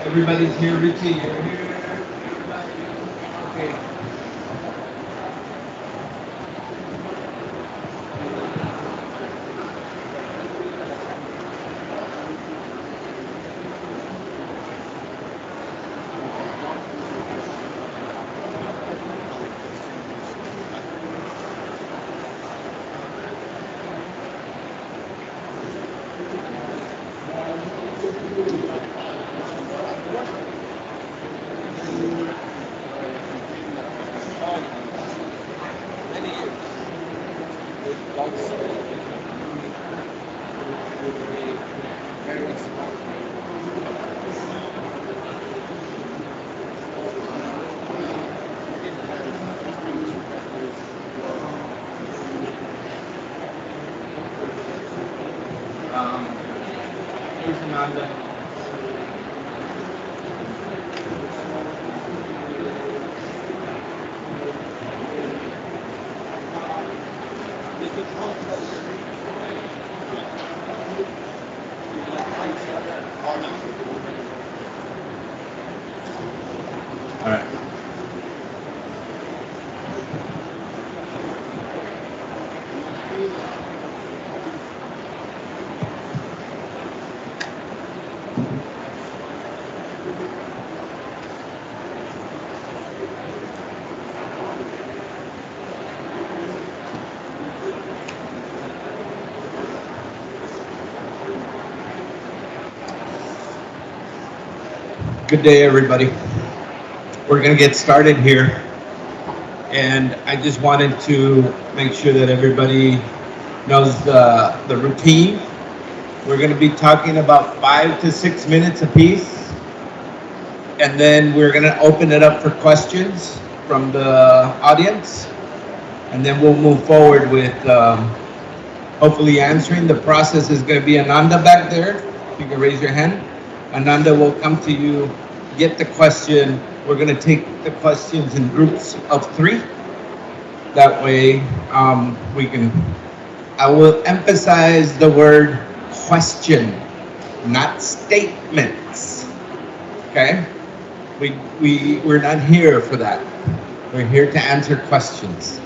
Everybody's here, Richie, you're here. Okay. Here's Amanda. All right. Good day, everybody. We're going to get started here. And I just wanted to make sure that everybody knows the routine. We're going to be talking about 5 to 6 minutes apiece. And then we're going to open it up for questions from the audience. And then we'll move forward with hopefully answering. The process is going to be Ananda back there. If you can raise your hand. Ananda will come to you, get the question. We're going to take the questions in groups of 3. That way we can, I will emphasize the word question, not statements. Okay? We're not here for that. We're here to answer questions.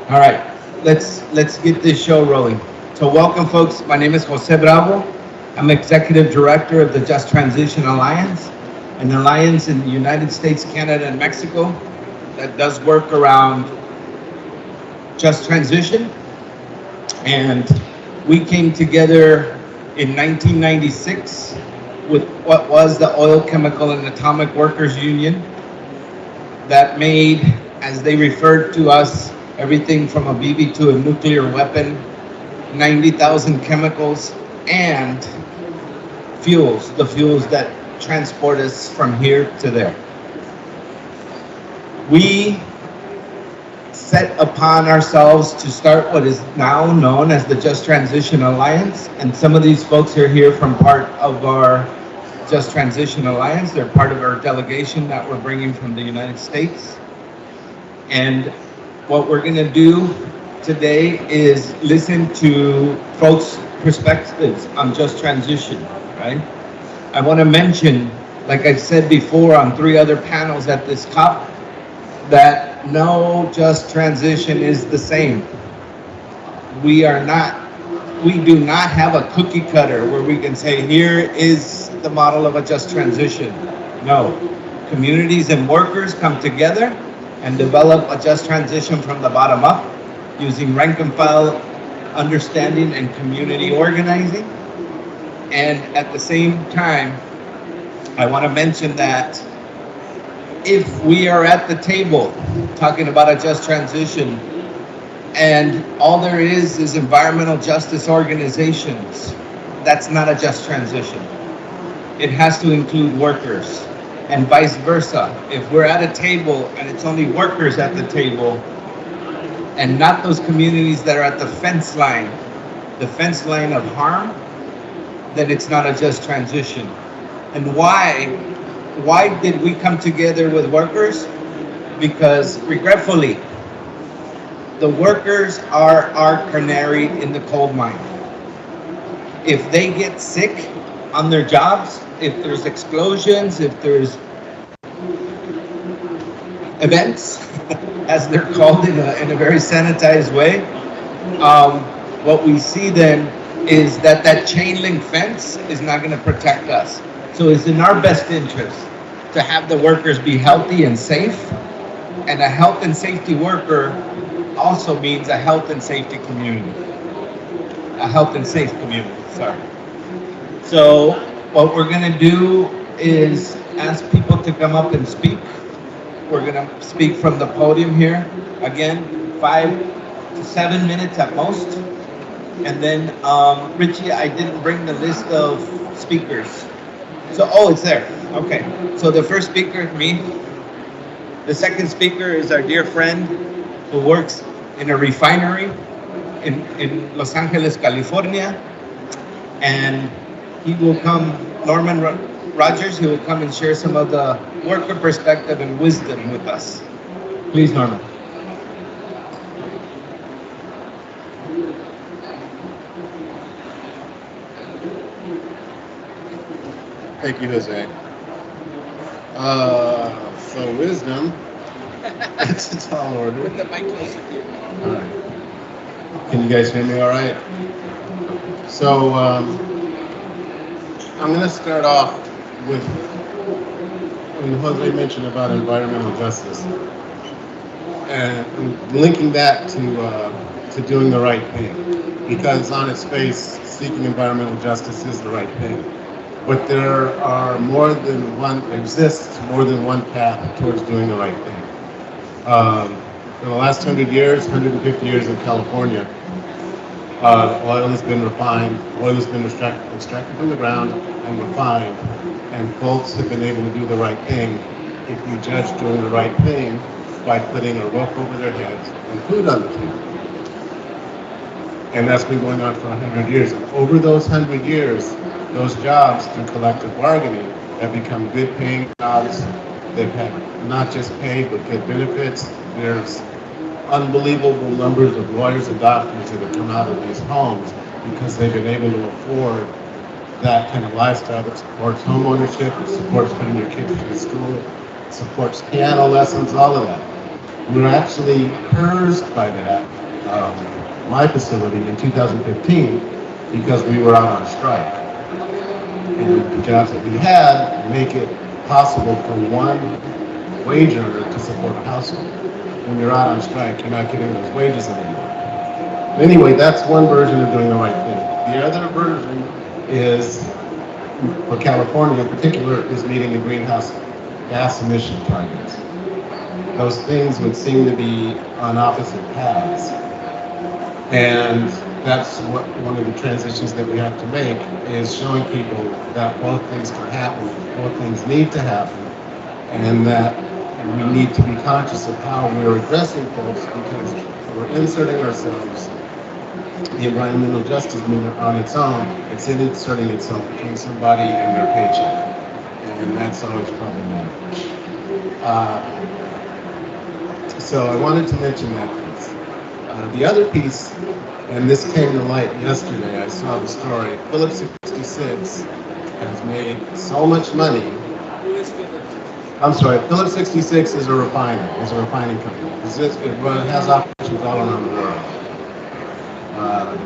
All right, let's get this show rolling. So welcome, folks. My name is José Bravo. I'm Executive Director of the Just Transition Alliance, an alliance in the United States, Canada, and Mexico that does work around just transition. And we came together in 1996 with what was the Oil, Chemical, and Atomic Workers Union that made, as they referred to us, everything from a BB to a nuclear weapon, 90,000 chemicals, and fuels, the fuels that transport us from here to there. We set upon ourselves to start what is now known as the Just Transition Alliance, and some of these folks are here from part of our Just Transition Alliance. They're part of our delegation that we're bringing from the United States. And what we're going to do today is listen to folks' perspectives on just transition, right? I want to mention, like I said before on 3 other panels at this COP, that no just transition is the same. We do not have a cookie cutter where we can say, here is the model of a just transition. No, communities and workers come together and develop a just transition from the bottom up using rank and file understanding and community organizing. And at the same time, I want to mention that if we are at the table talking about a just transition and all there is environmental justice organizations, that's not a just transition. It has to include workers, and vice versa. If we're at a table and it's only workers at the table and not those communities that are at the fence line of harm, then it's not a just transition. And why did we come together with workers? Because regretfully, the workers are our canary in the coal mine. If they get sick on their jobs, if there's explosions, if there's events, as they're called in a very sanitized way, what we see then is that chain link fence is not going to protect us. So it's in our best interest to have the workers be healthy and safe, and a health and safety worker also means a health and safety community. A health and safe community, sorry. So what we're gonna do is ask people to come up and speak. We're gonna speak from the podium here. Again, 5 to 7 minutes at most. And then, Richie, I didn't bring the list of speakers. So, oh, it's there. Okay. So the first speaker, me. The second speaker is our dear friend who works in a refinery in Los Angeles, California. And he will come, Norman Rogers, he will come and share some of the worker perspective and wisdom with us. Please, Norman. Thank you, Jose. So wisdom, it's a tall order. With the mic closer to you. All right. Can you guys hear me all right? So I'm going to start off with when Jose mentioned about environmental justice and linking that to doing the right thing, because on its face, seeking environmental justice is the right thing. But there are exists more than one path towards doing the right thing. In the last 100 years, 150 years in California, oil has been refined, oil has been extracted from the ground and refined, and folks have been able to do the right thing if you judge doing the right thing by putting a roof over their heads and food on the table. And that's been going on for 100 years. And over those 100 years, those jobs through collective bargaining have become good paying jobs. They've had not just pay, but good benefits. There's unbelievable numbers of lawyers and doctors that have come out of these homes because they've been able to afford that kind of lifestyle that supports home ownership, it supports putting your kids through school, it supports piano lessons, all of that. We were actually cursed by that, my facility in 2015, because we were out on strike. And the jobs that we had make it possible for one wage earner to support a household. When you're out on strike, you're not getting those wages anymore. Anyway, that's one version of doing the right thing. The other version is, for California in particular, is meeting the greenhouse gas emission targets. Those things would seem to be on opposite paths. And that's one of the transitions that we have to make, is showing people that both things can happen, both things need to happen, and that we need to be conscious of how we're addressing folks, because we're inserting ourselves. The environmental justice movement on its own, it's inserting itself between somebody and their paycheck. and that's always problematic. So I wanted to mention that piece. The other piece, and this came to light yesterday, I saw the story. Phillips 66 has made so much money. I'm sorry, Phillips 66 is a refining company. It has operations all around the world.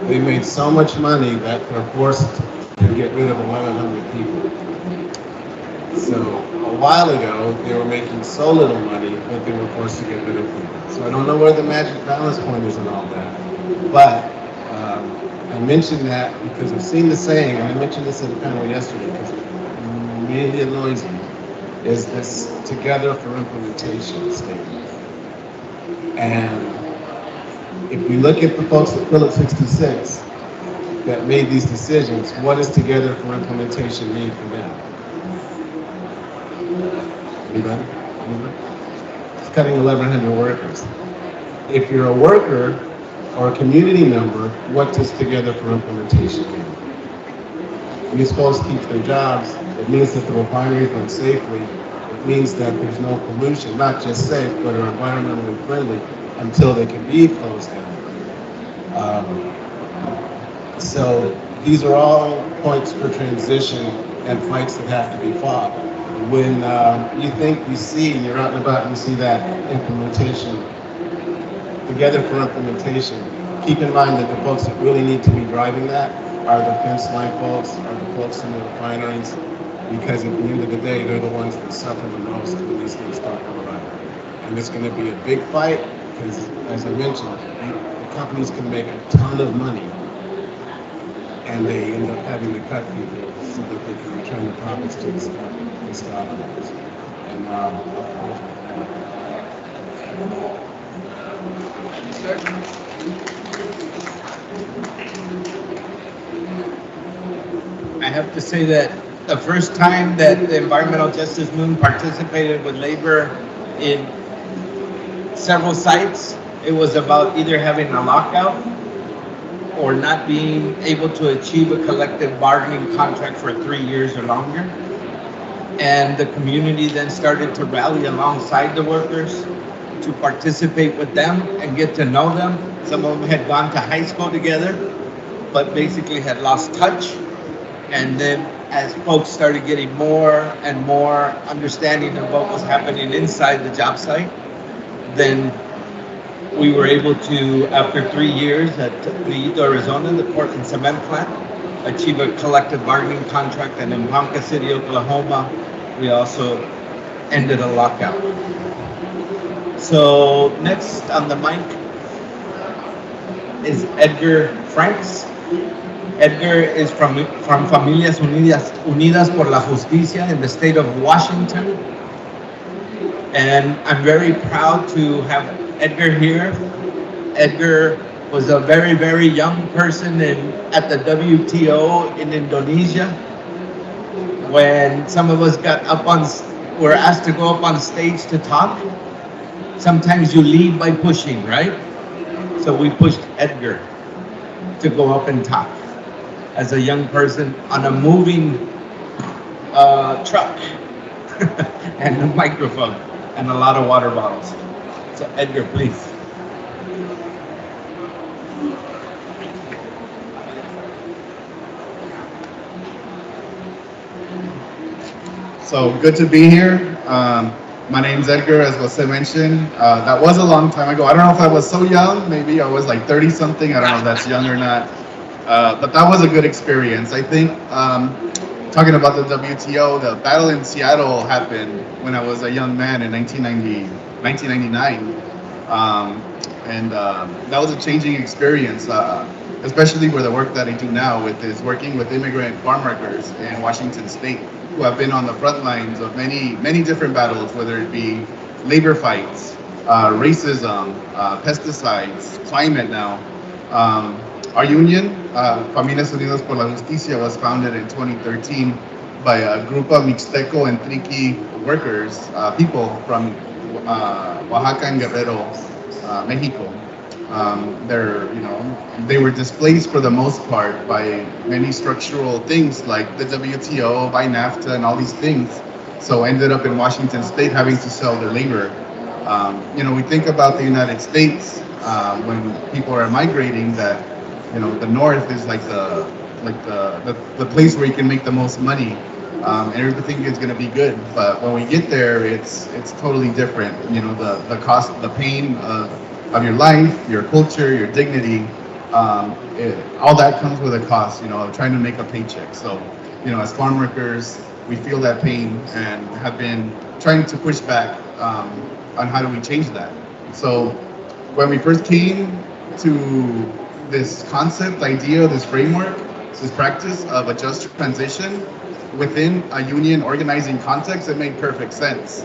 They made so much money that they're forced to get rid of 1,100 people. So a while ago, they were making so little money that they were forced to get rid of people. So I don't know where the magic balance point is and all that. But I mentioned that because I've seen the saying, and I mentioned this at the panel yesterday because it really annoys me, is this together for implementation statement. And if we look at the folks at Phillips 66 that made these decisions, what does together for implementation mean for them? Anybody? It's cutting 1,100 workers. If you're a worker or a community member, what does together for implementation mean? These folks keep their jobs. It means that the refineries run safely. It means that there's no pollution, not just safe, but are environmentally friendly until they can be closed down. So these are all points for transition and fights that have to be fought. When you think you see, and you're out and about and you see that implementation, together for implementation, keep in mind that the folks that really need to be driving that are the fence line folks, are the folks in the refineries, because at the end of the day, they're the ones that suffer the most when these things start coming out. And it's going to be a big fight, because as I mentioned, the companies can make a ton of money, and they end up having to cut people so that they can return the profits to the stockholders. And I have to say that the first time that the environmental justice movement participated with labor in several sites, it was about either having a lockout or not being able to achieve a collective bargaining contract for 3 years or longer. And the community then started to rally alongside the workers to participate with them and get to know them. Some of them had gone to high school together, but basically had lost touch. And then as folks started getting more and more understanding of what was happening inside the job site, then we were able to, after 3 years at Rillito, Arizona, the port and cement plant, achieve a collective bargaining contract. And in Ponca City, Oklahoma, we also ended a lockout. So next on the mic is Edgar Franks. Edgar is from Familias Unidas por la Justicia in the state of Washington. And I'm very proud to have Edgar here. Edgar was a very, very young person at the WTO in Indonesia. When some of us were asked to go up on stage to talk, sometimes you lead by pushing, right? So we pushed Edgar to go up and talk as a young person on a moving truck and a microphone and a lot of water bottles. So Edgar, please. So good to be here. My name's Edgar, as José mentioned. That was a long time ago. I don't know if I was so young. Maybe I was like 30 something. I don't know if that's young or not. But that was a good experience. I think talking about the WTO, the battle in Seattle happened when I was a young man in 1999. And that was a changing experience, especially with the work that I do now, is working with immigrant farm workers in Washington State who have been on the front lines of many different battles, whether it be labor fights, racism, pesticides, climate now. Our union, Familias Unidas por la Justicia, was founded in 2013 by a group of Mixteco and Triqui workers, people from Oaxaca and Guerrero, Mexico. They were displaced for the most part by many structural things like the WTO, by NAFTA, and all these things. So ended up in Washington State having to sell their labor. We think about the United States when people are migrating that, the North is like the place where you can make the most money, and everything is going to be good. But when we get there, it's totally different. The cost, the pain of your life, your culture, your dignity, all that comes with a cost. Of trying to make a paycheck. So, as farm workers, we feel that pain and have been trying to push back on how do we change that. So when we first came to this concept, idea, this framework, this practice of a just transition within a union organizing context, it made perfect sense.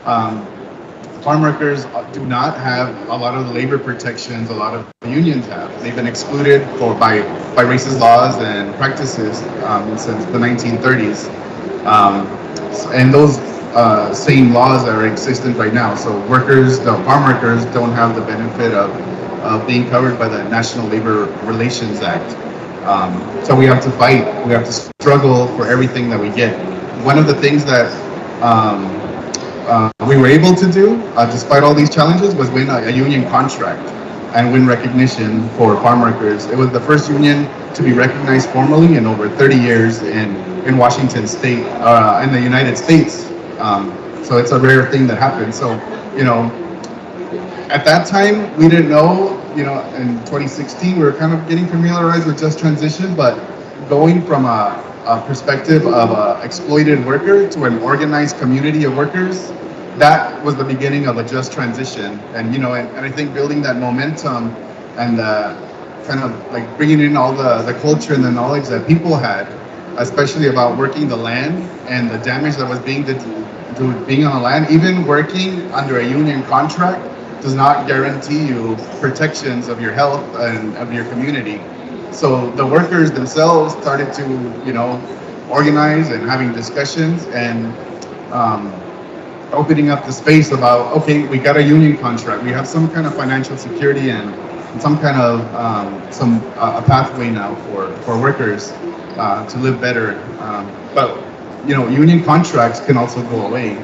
Farm workers do not have a lot of the labor protections a lot of unions have. They've been excluded by racist laws and practices since the 1930s. And those same laws are existent right now. So farm workers don't have the benefit of being covered by the National Labor Relations Act. So we have to fight. We have to struggle for everything that we get. One of the things that we were able to do, despite all these challenges, was win a union contract and win recognition for farm workers. It was the first union to be recognized formally in over 30 years in Washington State, in the United States. So it's a rare thing that happened. So, at that time, we didn't know, in 2016, we were kind of getting familiarized with just transition, but going from a perspective of an exploited worker to an organized community of workers, that was the beginning of a just transition. And, and I think building that momentum and kind of like bringing in all the culture and the knowledge that people had, especially about working the land and the damage that was being on the land. Even working under a union contract does not guarantee you protections of your health and of your community. So the workers themselves started to, organize and having discussions and opening up the space about, okay, we got a union contract, we have some kind of financial security and some kind of a pathway now for workers to live better. But union contracts can also go away.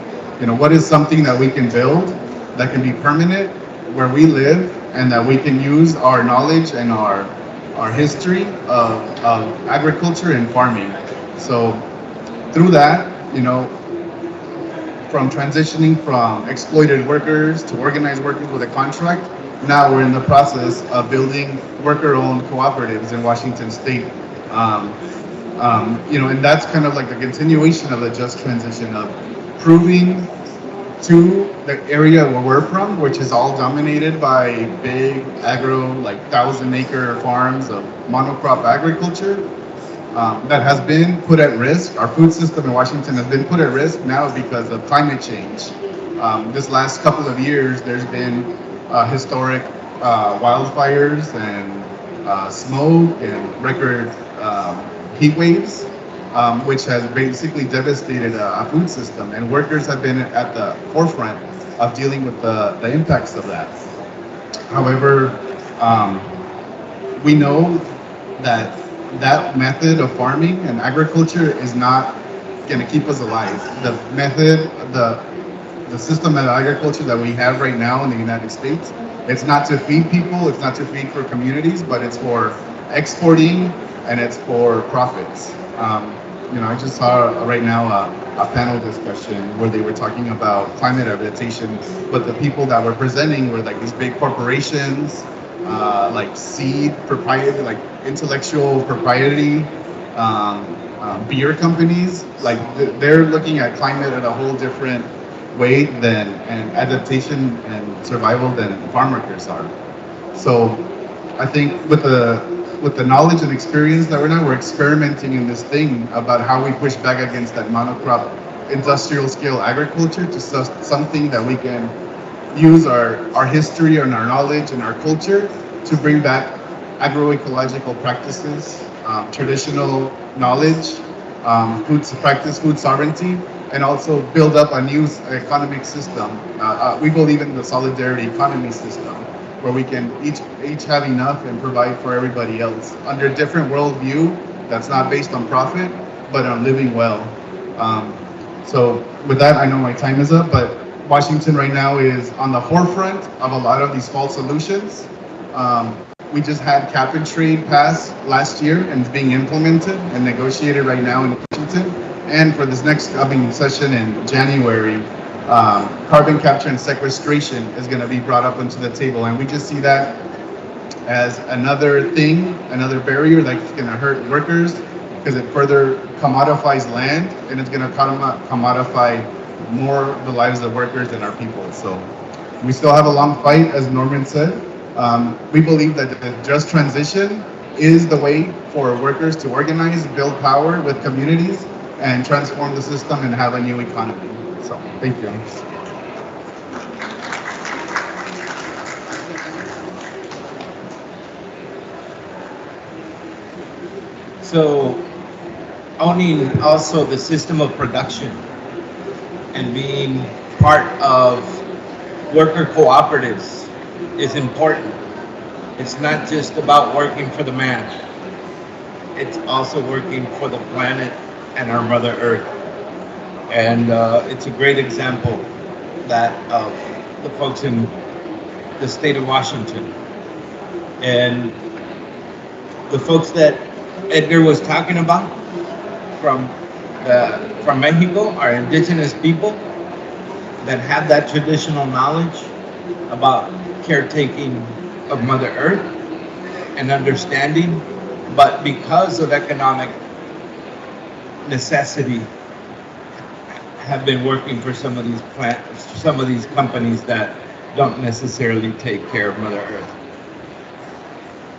What is something that we can build that can be permanent where we live and that we can use our knowledge and our history of agriculture and farming. So through that, from transitioning from exploited workers to organized workers with a contract, now we're in the process of building worker-owned cooperatives in Washington State. And that's kind of like a continuation of the just transition of proving to the area where we're from, which is all dominated by big agro, like 1,000-acre farms of monocrop agriculture, that has been put at risk. Our food system in Washington has been put at risk now because of climate change. This last couple of years, there's been historic wildfires and smoke and record heat waves, which has basically devastated a food system, and workers have been at the forefront of dealing with the impacts of that. However, we know that method of farming and agriculture is not going to keep us alive. The method, the system of agriculture that we have right now in the United States, it's not to feed people, it's not to feed for communities, but it's for exporting and it's for profits. I just saw right now a panel discussion where they were talking about climate adaptation, but the people that were presenting were like these big corporations, like seed propriety, like intellectual propriety, beer companies. Like they're looking at climate in a whole different way and adaptation and survival than farm workers are. So I think with the knowledge and experience that we're experimenting in this thing about how we push back against that monocrop industrial scale agriculture to something that we can use our history and our knowledge and our culture to bring back agroecological practices, traditional knowledge, food sovereignty, and also build up a new economic system. We believe in the solidarity economy system, where we can each have enough and provide for everybody else under a different worldview that's not based on profit, but on living well. So with that, I know my time is up, but Washington right now is on the forefront of a lot of these false solutions. We just had cap and trade passed last year and it's being implemented and negotiated right now in Washington. And for this next upcoming session in January, carbon capture and sequestration is going to be brought up onto the table. And we just see that as another thing, another barrier that's going to hurt workers because it further commodifies land and it's going to commodify more the lives of workers than our people. So we still have a long fight, as Norman said. We believe that the just transition is the way for workers to organize, build power with communities, and transform the system and have a new economy. So, thank you. So, owning also the system of production and being part of worker cooperatives is important. It's not just about working for the man. It's also working for the planet and our Mother Earth. And it's a great example that of the folks in the state of Washington. And the folks that Edgar was talking about from Mexico are indigenous people that have that traditional knowledge about caretaking of Mother Earth and understanding, but because of economic necessity, have been working for some of these companies that don't necessarily take care of Mother Earth.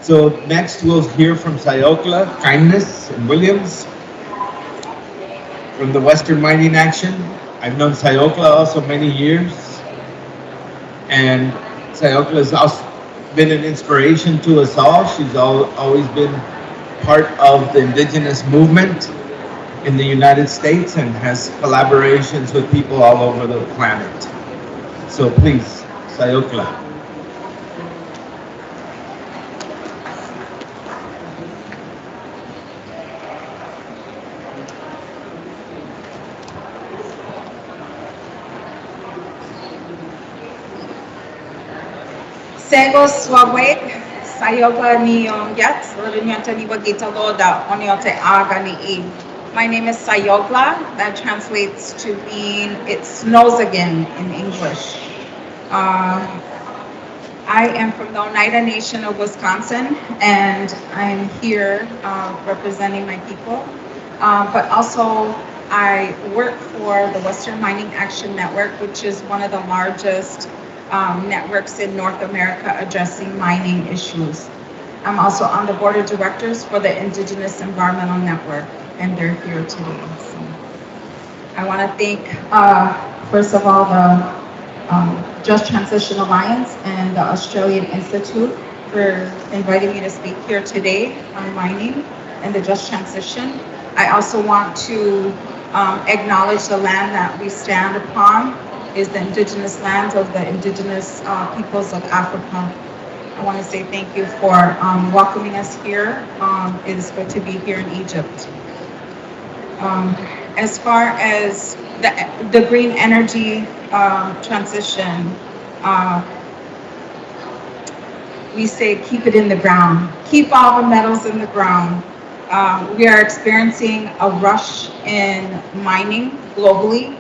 So next we'll hear from Sayokla, Kindness, and Williams from the Western Mining Action. I've known Sayokla also many years, and Sayokla has also been an inspiration to us all. She's always been part of the indigenous movement in the United States and has collaborations with people all over the planet. So please, Sayokla. Sego swawek, Sayokla ni yat, Lurinyanta ni wagita loda, onyote aga ni e. My name is Sayokla, that translates to mean it snows again in English. I am from the Oneida Nation of Wisconsin, and I'm here representing my people. But also, I work for the Western Mining Action Network, which is one of the largest networks in North America addressing mining issues. I'm also on the board of directors for the Indigenous Environmental Network, and they're here today. So I want to thank, first of all, the Just Transition Alliance and the Australian Institute for inviting me to speak here today on mining and the Just Transition. I also want to acknowledge the land that we stand upon is the indigenous lands of the indigenous peoples of Africa. I want to say thank you for welcoming us here. It is good to be here in Egypt. As far as the green energy transition, we say keep it in the ground. Keep all the metals in the ground. We are experiencing a rush in mining globally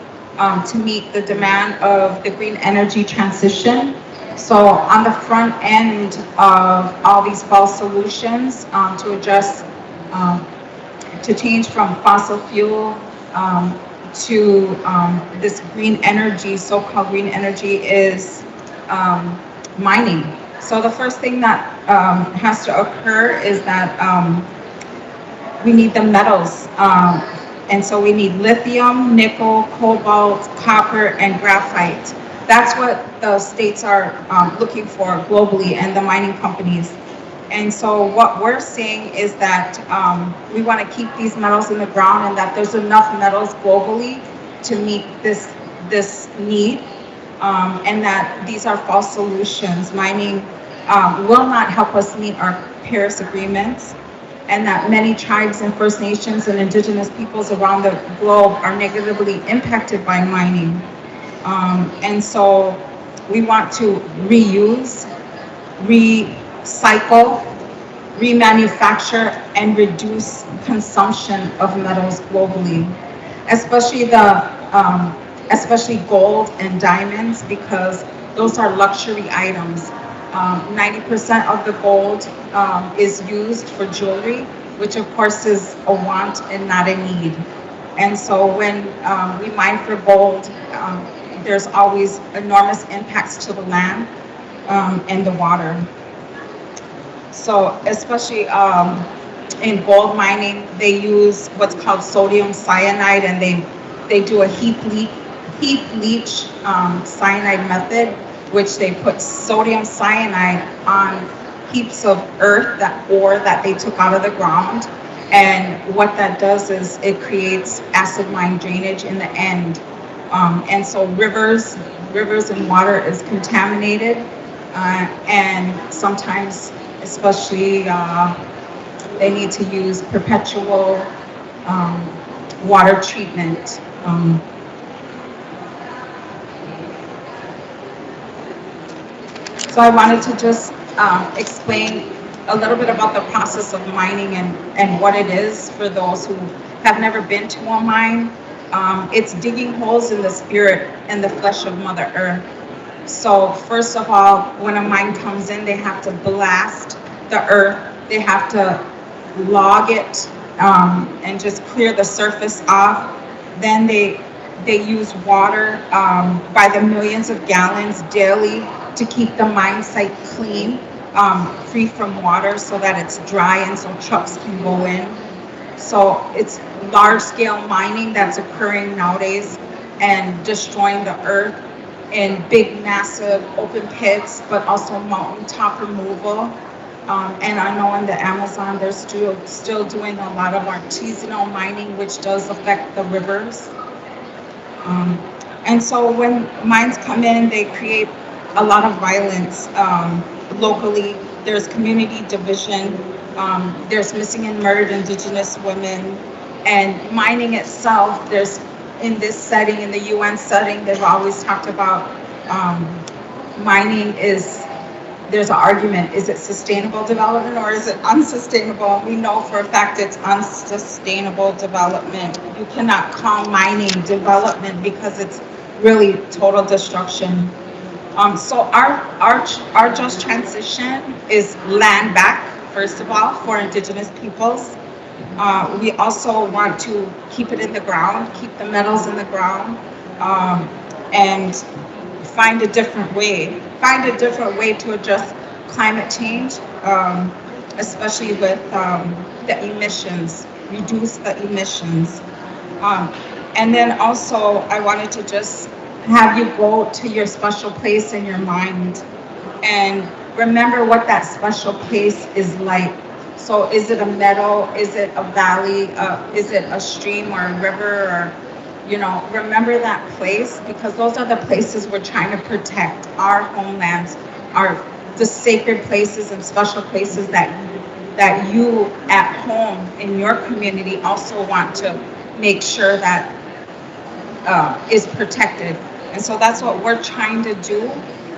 to meet the demand of the green energy transition. So on the front end of all these false solutions to address, to change from fossil fuel to this green energy, so-called green energy, is mining. So the first thing that has to occur is that we need the metals. And so we need lithium, nickel, cobalt, copper, and graphite. That's what the states are looking for globally, and the mining companies. And so what we're saying is that we want to keep these metals in the ground, and that there's enough metals globally to meet this need, and that these are false solutions. Mining will not help us meet our Paris agreements. and that many tribes and First Nations and Indigenous peoples around the globe are negatively impacted by mining. And so we want to reuse, recycle, remanufacture, and reduce consumption of metals globally, especially especially gold and diamonds, because those are luxury items. 90% of the gold is used for jewelry, which of course is a want and not a need. And so when we mine for gold, there's always enormous impacts to the land and the water. So especially in gold mining, they use what's called sodium cyanide, and they do a heap leach cyanide method, which they put sodium cyanide on heaps of earth, that ore that they took out of the ground. And what that does is it creates acid mine drainage in the end. And so rivers and water is contaminated, and sometimes, especially, they need to use perpetual water treatment. So I wanted to just explain a little bit about the process of mining and what it is for those who have never been to a mine. It's digging holes in the spirit and the flesh of Mother Earth. So first of all, when a mine comes in, they have to blast the earth. They have to log it and just clear the surface off. Then they use water by the millions of gallons daily to keep the mine site clean, free from water, so that it's dry and so trucks can go in. So it's large-scale mining that's occurring nowadays and destroying the earth in big, massive open pits, but also mountaintop removal. And I know in the Amazon, they're still doing a lot of artisanal mining, which does affect the rivers. And so when mines come in, they create a lot of violence locally. There's community division. There's missing and murdered Indigenous women. And mining itself, there's, in this setting, in the UN setting, they've always talked about mining is, there's an argument, is it sustainable development or is it unsustainable? We know for a fact it's unsustainable development. You cannot call mining development because it's really total destruction. So our just transition is land back, first of all, for Indigenous peoples. We also want to keep it in the ground, keep the metals in the ground, and find a different way to address climate change, especially with the emissions, reduce the emissions. And then also I wanted to just have you go to your special place in your mind and remember what that special place is like. So is it a meadow? Is it a valley? Is it a stream or a river? Or, you know, remember that place, because those are the places we're trying to protect, our homelands, the sacred places and special places that you at home in your community also want to make sure that is protected. And so that's what we're trying to do.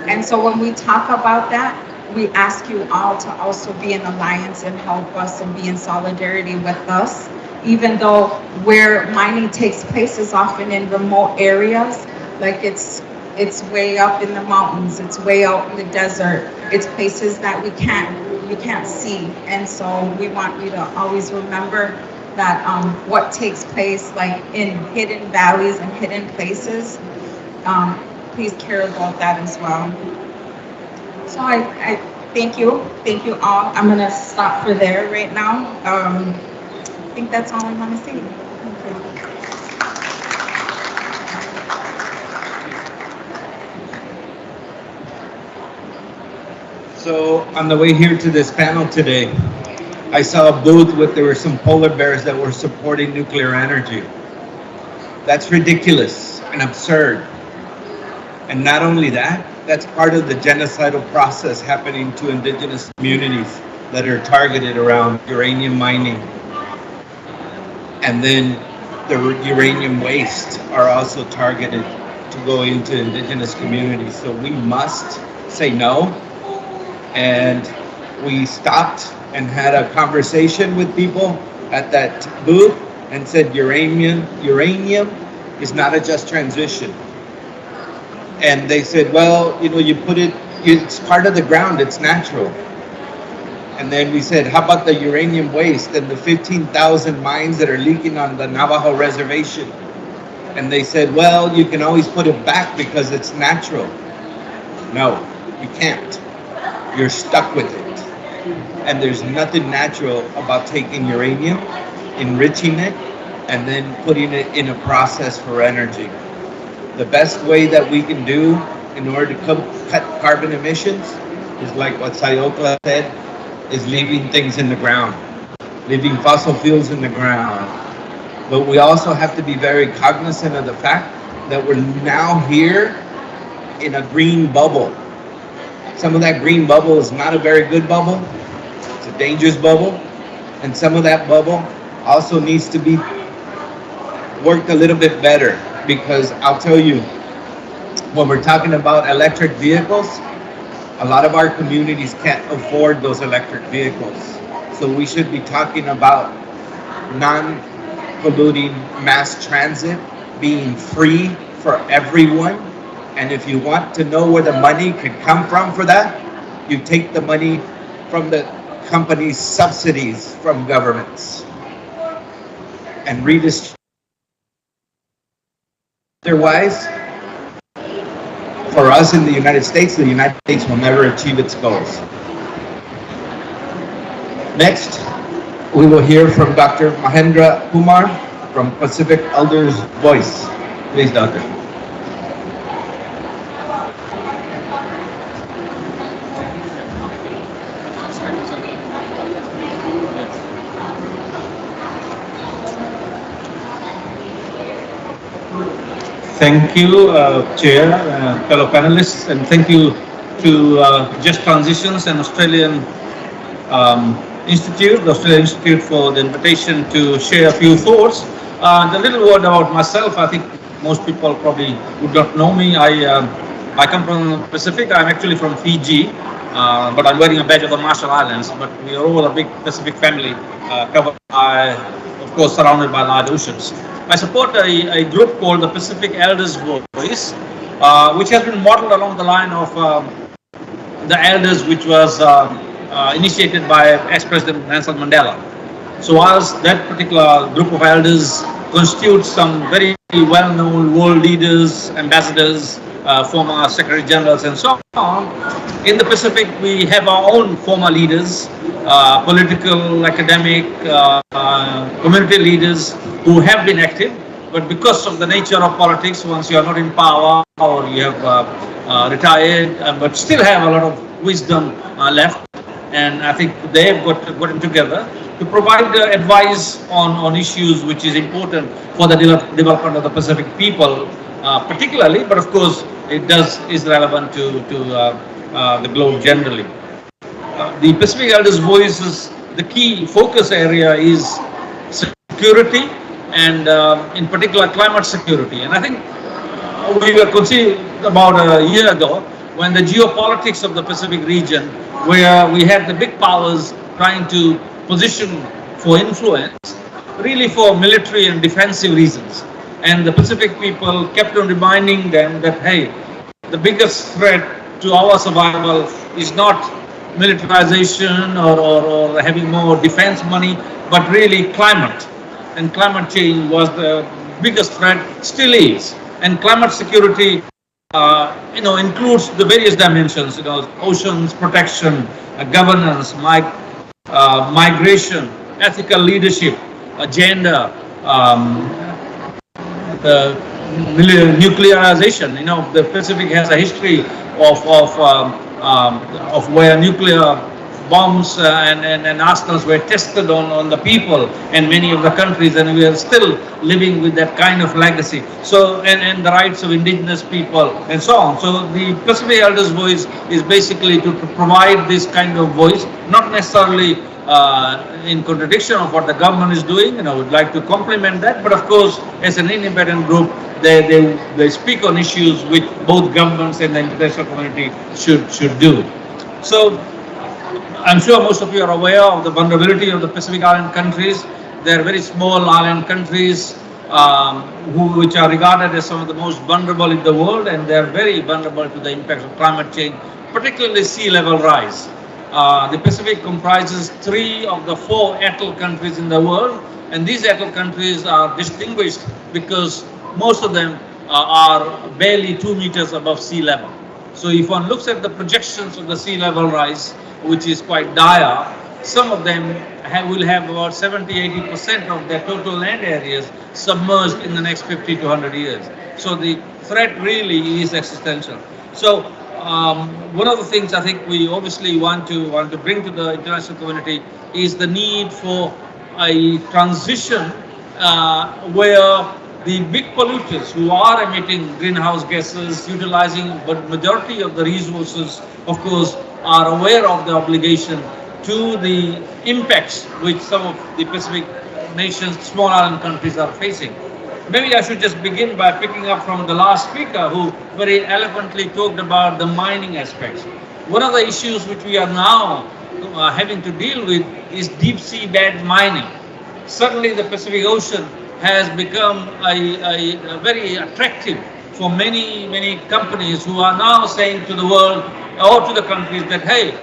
And so when we talk about that, we ask you all to also be in alliance and help us and be in solidarity with us, even though where mining takes place is often in remote areas, like it's way up in the mountains, it's way out in the desert, it's places that you can't see. And so we want you to always remember that what takes place like in hidden valleys and hidden places, please care about that as well. So I thank you all. I'm gonna stop for there right now. I think that's all I want to say. Thank you. So on the way here to this panel today, I saw a booth with, there were some polar bears that were supporting nuclear energy. That's ridiculous and absurd. And not only that, that's part of the genocidal process happening to Indigenous communities that are targeted around uranium mining. And then the uranium waste are also targeted to go into indigenous communities. So we must say no. And we stopped and had a conversation with people at that booth and said uranium is not a just transition. And they said, well, you know, you put it, it's part of the ground, it's natural. And then we said, how about the uranium waste and the 15,000 mines that are leaking on the Navajo reservation? And they said, well, you can always put it back because it's natural. No, you can't. You're stuck with it. And there's nothing natural about taking uranium, enriching it, and then putting it in a process for energy. The best way that we can do in order to cut carbon emissions is like what Sayokla said, is leaving things in the ground, leaving fossil fuels in the ground. But we also have to be very cognizant of the fact that we're now here in a green bubble. Some of that green bubble is not a very good bubble. It's a dangerous bubble. And some of that bubble also needs to be worked a little bit better, because I'll tell you, when we're talking about electric vehicles, a lot of our communities can't afford those electric vehicles. So we should be talking about non-polluting mass transit being free for everyone. And if you want to know where the money could come from for that, you take the money from the companies' subsidies from governments and redistribute. Otherwise, for us in the United States will never achieve its goals. Next, we will hear from Dr. Mahendra Kumar from Pacific Elders Voice. Please, Doctor. Thank you, Chair, fellow panelists, and thank you to Just Transitions and Australian Institute, the Australian Institute, for the invitation to share a few thoughts. The little word about myself, I think most people probably would not know me. I come from the Pacific. I'm actually from Fiji, but I'm wearing a badge of the Marshall Islands. But we are all a big Pacific family, covered by, of course, surrounded by large oceans. I support a group called the Pacific Elders Voice, which has been modeled along the line of the elders, which was initiated by ex-President Nelson Mandela. So as that particular group of elders constitutes some very well-known world leaders, ambassadors, former secretary generals, and so on, in the Pacific we have our own former leaders, political, academic, community leaders who have been active, but because of the nature of politics, once you are not in power or you have retired, but still have a lot of wisdom left, and I think they have gotten together to provide advice on issues which is important for the development of the Pacific people, particularly, but of course it is relevant to the globe generally. The Pacific Elders Voices, the key focus area is security, and in particular climate security. And I think we were conceived about a year ago when the geopolitics of the Pacific region, where we had the big powers trying to position for influence, really for military and defensive reasons. And the Pacific people kept on reminding them that, hey, the biggest threat to our survival is not militarization or having more defense money, but really climate. And climate change was the biggest threat, still is. And climate security, includes the various dimensions, oceans protection, governance, migration, ethical leadership, agenda, nuclearization. The Pacific has a history of where nuclear bombs and arsenals were tested on the people in many of the countries, and we are still living with that kind of legacy. So, and the rights of indigenous people and so on. So the Pacific Elders Voice is basically to provide this kind of voice, not necessarily in contradiction of what the government is doing, and I would like to compliment that, but of course, as an independent group, they speak on issues which both governments and the international community should do. So, I'm sure most of you are aware of the vulnerability of the Pacific Island countries. They are very small island countries which are regarded as some of the most vulnerable in the world, and they are very vulnerable to the impacts of climate change, particularly sea level rise. The Pacific comprises 3 of the 4 atoll countries in the world, and these atoll countries are distinguished because most of them are barely 2 meters above sea level. So if one looks at the projections of the sea level rise, which is quite dire, some of them will have about 70–80% of their total land areas submerged in the next 50 to 100 years. So the threat really is existential. So one of the things I think we obviously want to bring to the international community is the need for a transition where the big polluters who are emitting greenhouse gases, utilizing but majority of the resources, of course, are aware of the obligation to the impacts which some of the Pacific nations, small island countries are facing. Maybe I should just begin by picking up from the last speaker who very eloquently talked about the mining aspects. One of the issues which we are now having to deal with is deep sea bed mining. Certainly the Pacific Ocean has become a very attractive for many companies who are now saying to the world or to the countries that, hey,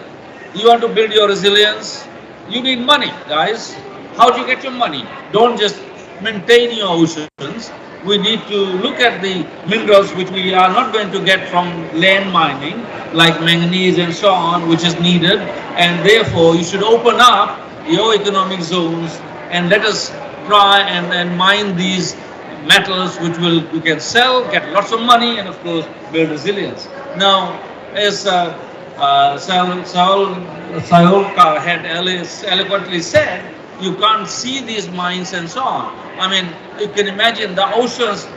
you want to build your resilience, you need money, guys. How do you get your money? Don't just maintain your oceans. We need to look at the minerals which we are not going to get from land mining, like manganese and so on, which is needed, and therefore you should open up your economic zones and let us try and mine these metals which we can sell, get lots of money, and of course build resilience. Now, as Sayokla had eloquently said, you can't see these mines and so on. I mean, you can imagine the oceans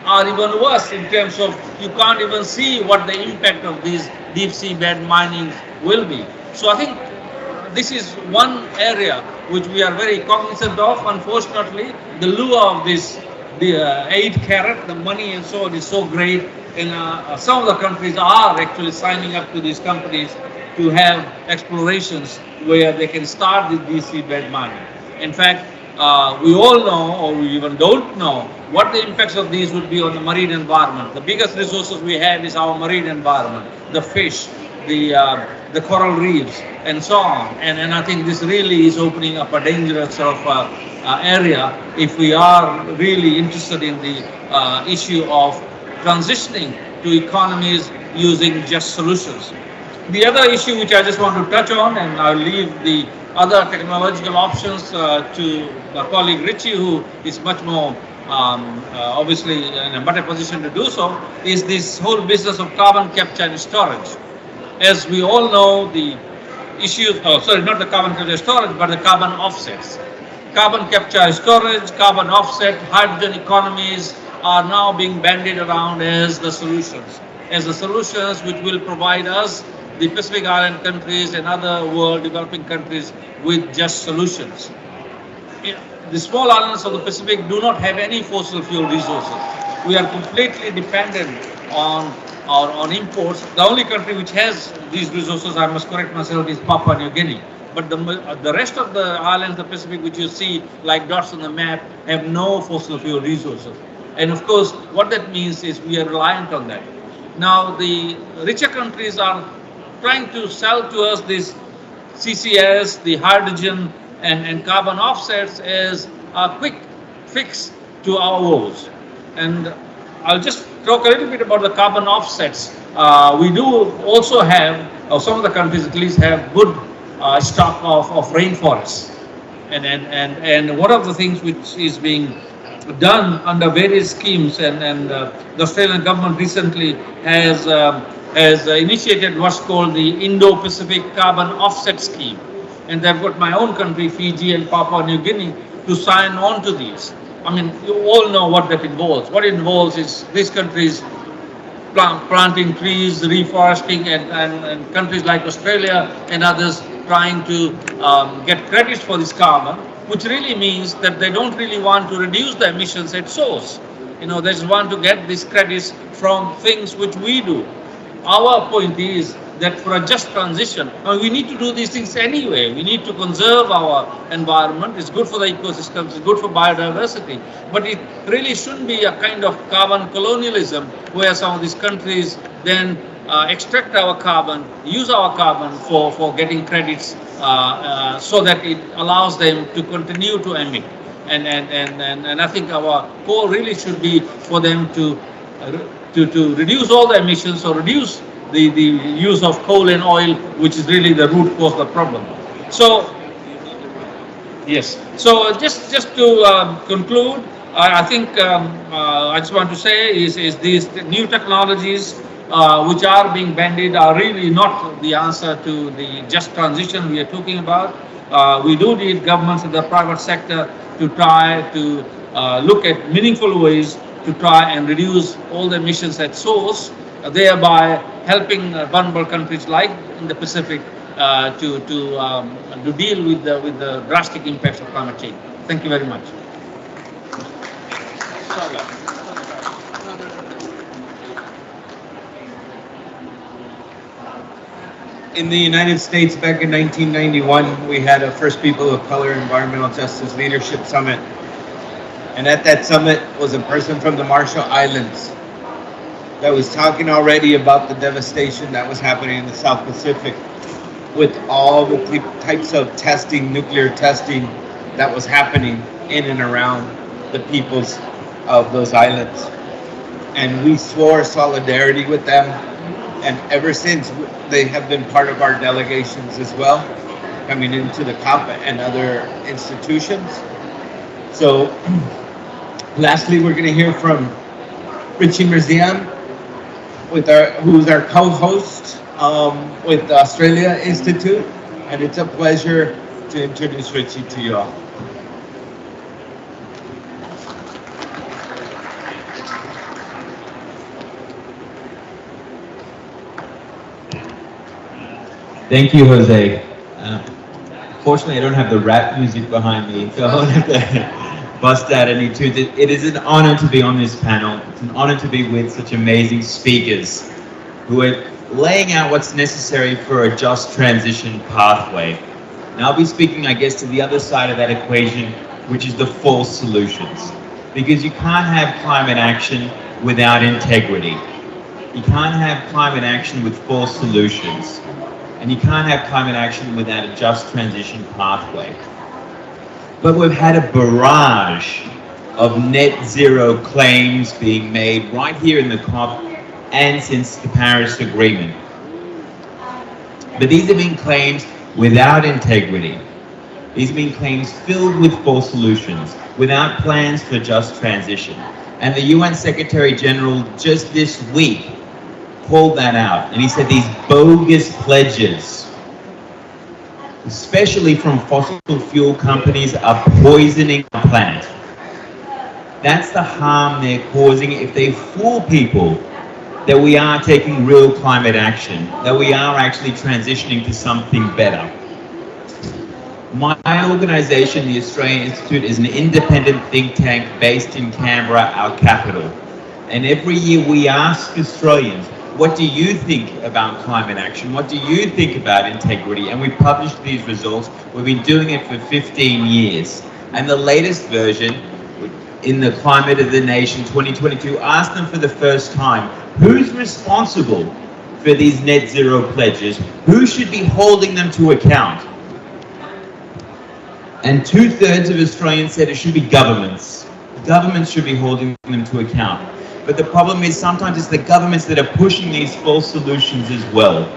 are even worse in terms of you can't even see what the impact of these deep sea bed mining will be. So I think this is one area which we are very cognizant of. Unfortunately, the lure of this, the 8 carat, the money and so on is so great, and some of the countries are actually signing up to these companies to have explorations where they can start with deep sea bed mining. In fact, we all know, or we even don't know, what the impacts of these would be on the marine environment. The biggest resources we have is our marine environment, the fish, the coral reefs, and so on. And I think this really is opening up a dangerous sort of area if we are really interested in the issue of transitioning to economies using just solutions. The other issue which I just want to touch on, and I'll leave the other technological options to my colleague Richie, who is much more obviously in a better position to do so, is this whole business of carbon capture and storage. As we all know, the issues, not the carbon capture and storage, but the carbon offsets. Carbon capture and storage, carbon offset, hydrogen economies are now being bandied around as the solutions. As the solutions which will provide us, the Pacific Island countries and other world developing countries, with just solutions. The small islands of the Pacific do not have any fossil fuel resources. We are completely dependent on imports. The only country which has these resources, I must correct myself, is Papua New Guinea. But the rest of the islands of the Pacific, which you see like dots on the map, have no fossil fuel resources. And of course, what that means is we are reliant on that. Now, the richer countries are trying to sell to us this CCS, the hydrogen and carbon offsets as a quick fix to our woes. And I'll just talk a little bit about the carbon offsets. We do also have, or some of the countries at least have, good stock of rainforests. And one of the things which is being done under various schemes, and the Australian government recently has has initiated what's called the Indo-Pacific Carbon Offset Scheme. And they've got my own country, Fiji and Papua New Guinea, to sign on to these. I mean, you all know what that involves. What it involves is these countries planting trees, reforesting, and countries like Australia and others trying to get credits for this carbon, which really means that they don't really want to reduce the emissions at source. You know, they just want to get these credits from things which we do. Our point is that for a just transition, we need to do these things anyway. We need to conserve our environment. It's good for the ecosystems, it's good for biodiversity. But it really shouldn't be a kind of carbon colonialism where some of these countries then extract our carbon, use our carbon for getting credits so that it allows them to continue to emit. And I think our goal really should be for them to reduce all the emissions or reduce the use of coal and oil, which is really the root cause of the problem. So, yes. So just to conclude, I think I just want to say is these new technologies which are being bandied are really not the answer to the just transition we are talking about. We do need governments and the private sector to try to look at meaningful ways to try and reduce all the emissions at source, thereby helping vulnerable countries like in the Pacific to deal with the drastic impacts of climate change. Thank you very much. In the United States back in 1991, we had a First People of Color Environmental Justice Leadership Summit. And at that summit was a person from the Marshall Islands that was talking already about the devastation that was happening in the South Pacific with all the types of testing, nuclear testing that was happening in and around the peoples of those islands. And we swore solidarity with them. And ever since, they have been part of our delegations as well, coming into the COP and other institutions. So, lastly, we're going to hear from Richie Merzian, who's our co-host with the Australia Institute, and it's a pleasure to introduce Richie to you all. Thank you, Jose. Fortunately, I don't have the rap music behind me, so I won't have to bust out any tunes. It is an honor to be on this panel. It's an honor to be with such amazing speakers who are laying out what's necessary for a just transition pathway. And I'll be speaking, I guess, to the other side of that equation, which is the false solutions. Because you can't have climate action without integrity. You can't have climate action with false solutions. And you can't have climate action without a just transition pathway. But we've had a barrage of net zero claims being made right here in the COP and since the Paris Agreement. But these have been claims without integrity. These have been claims filled with false solutions, without plans for just transition. And the UN Secretary General just this week called that out, and he said these bogus pledges, especially from fossil fuel companies, are poisoning the planet. That's the harm they're causing if they fool people that we are taking real climate action, that we are actually transitioning to something better. My organization, the Australian Institute, is an independent think tank based in Canberra, our capital. And every year we ask Australians, what do you think about climate action? What do you think about integrity? And we publish these results. We've been doing it for 15 years. And the latest version, in the Climate of the Nation 2022, asked them for the first time, who's responsible for these net zero pledges? Who should be holding them to account? And 2/3 of Australians said it should be governments. Governments should be holding them to account. But the problem is sometimes it's the governments that are pushing these false solutions as well.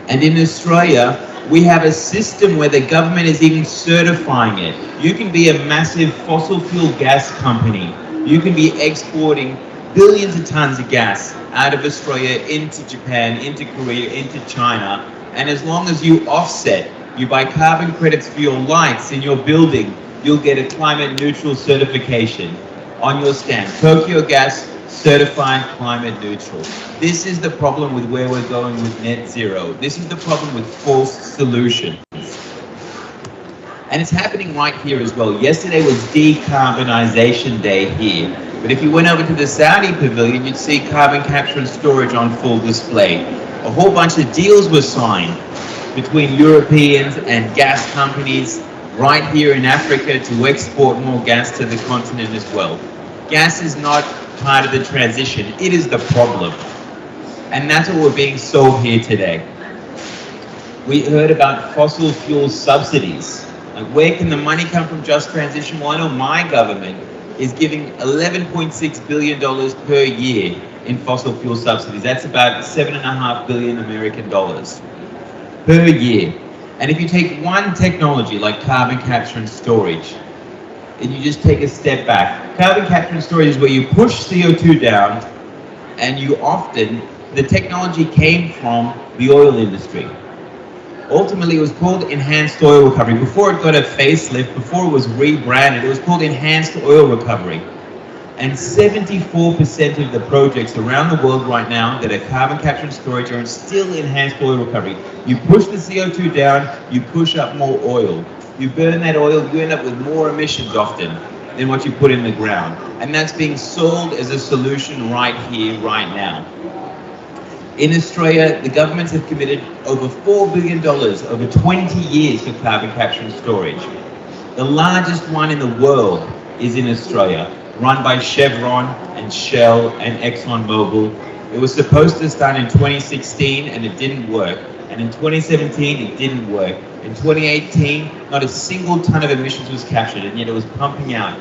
And in Australia, we have a system where the government is even certifying it. You can be a massive fossil fuel gas company. You can be exporting billions of tons of gas out of Australia into Japan, into Korea, into China. And as long as you offset, you buy carbon credits for your lights in your building, you'll get a climate neutral certification on your stamp. Tokyo Gas certified climate neutral. This is the problem with where we're going with net zero. This is the problem with false solutions. And it's happening right here as well. Yesterday was decarbonization day here. But if you went over to the Saudi pavilion, you'd see carbon capture and storage on full display. A whole bunch of deals were signed between Europeans and gas companies right here in Africa to export more gas to the continent as well. Gas is not part of the transition, it is the problem. And that's what we're being sold here today. We heard about fossil fuel subsidies. Like, where can the money come from just transition? Well, I know my government is giving $11.6 billion per year in fossil fuel subsidies. That's about $7.5 billion American dollars per year. And if you take one technology like carbon capture and storage, and you just take a step back, carbon capture and storage is where you push CO2 down, and you often, the technology came from the oil industry. Ultimately, it was called enhanced oil recovery. Before it got a facelift, before it was rebranded, it was called enhanced oil recovery. And 74% of the projects around the world right now that are carbon capture and storage are still enhanced oil recovery. You push the CO2 down, you push up more oil. You burn that oil, you end up with more emissions often than what you put in the ground. And that's being sold as a solution right here, right now. In Australia, the governments have committed over $4 billion over 20 years for carbon capture and storage. The largest one in the world is in Australia, run by Chevron and Shell and ExxonMobil. It was supposed to start in 2016 and it didn't work. And in 2017, it didn't work. In 2018, not a single ton of emissions was captured, and yet it was pumping out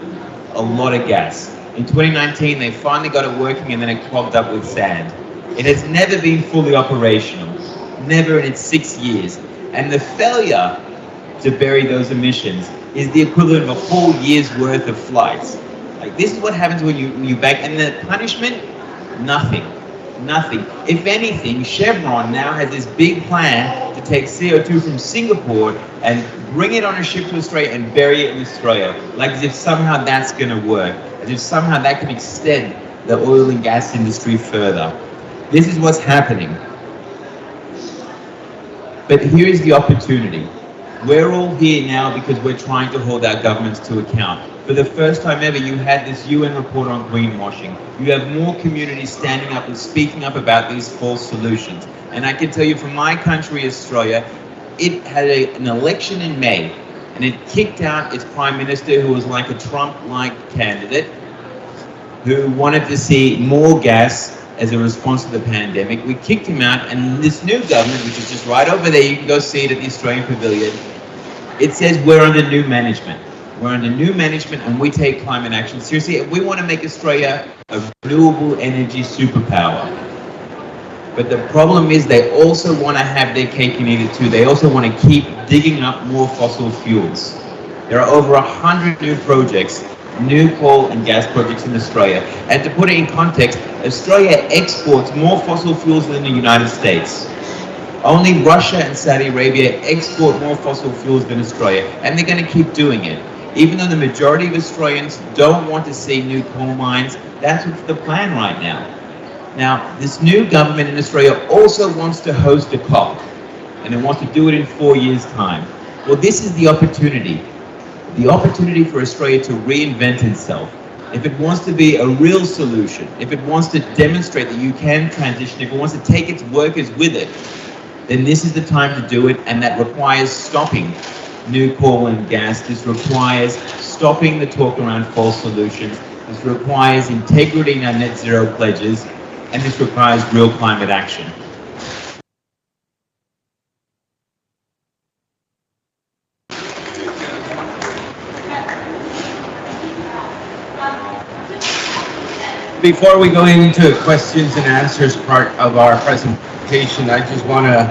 a lot of gas. In 2019, they finally got it working, and then it clogged up with sand. It has never been fully operational, never in its 6 years. And the failure to bury those emissions is the equivalent of a whole year's worth of flights. Like, this is what happens when you back, and the punishment, nothing. If anything, Chevron now has this big plan to take CO2 from Singapore and bring it on a ship to Australia and bury it in Australia. Like, as if somehow that's going to work, as if somehow that can extend the oil and gas industry further. This is what's happening. But here is the opportunity. We're all here now because we're trying to hold our governments to account. For the first time ever, you had this UN report on greenwashing. You have more communities standing up and speaking up about these false solutions. And I can tell you from my country, Australia, it had an election in May, and it kicked out its prime minister, who was like a Trump-like candidate, who wanted to see more gas as a response to the pandemic. We kicked him out, and this new government, which is just right over there, you can go see it at the Australian Pavilion, it says we're under new management. We're under new management and we take climate action seriously. We want to make Australia a renewable energy superpower. But the problem is they also want to have their cake and eat it too. They also want to keep digging up more fossil fuels. There are over 100 new projects, new coal and gas projects in Australia. And to put it in context, Australia exports more fossil fuels than the United States. Only Russia and Saudi Arabia export more fossil fuels than Australia, and they're going to keep doing it. Even though the majority of Australians don't want to see new coal mines, that's what's the plan right now. Now, this new government in Australia also wants to host a COP, and it wants to do it in 4 years' time. Well, this is the opportunity for Australia to reinvent itself. If it wants to be a real solution, if it wants to demonstrate that you can transition, if it wants to take its workers with it, then this is the time to do it, and that requires stopping new coal and gas. This requires stopping the talk around false solutions. This requires integrity in our net zero pledges, and this requires real climate action. Before we go into questions and answers part of our presentation, I just want to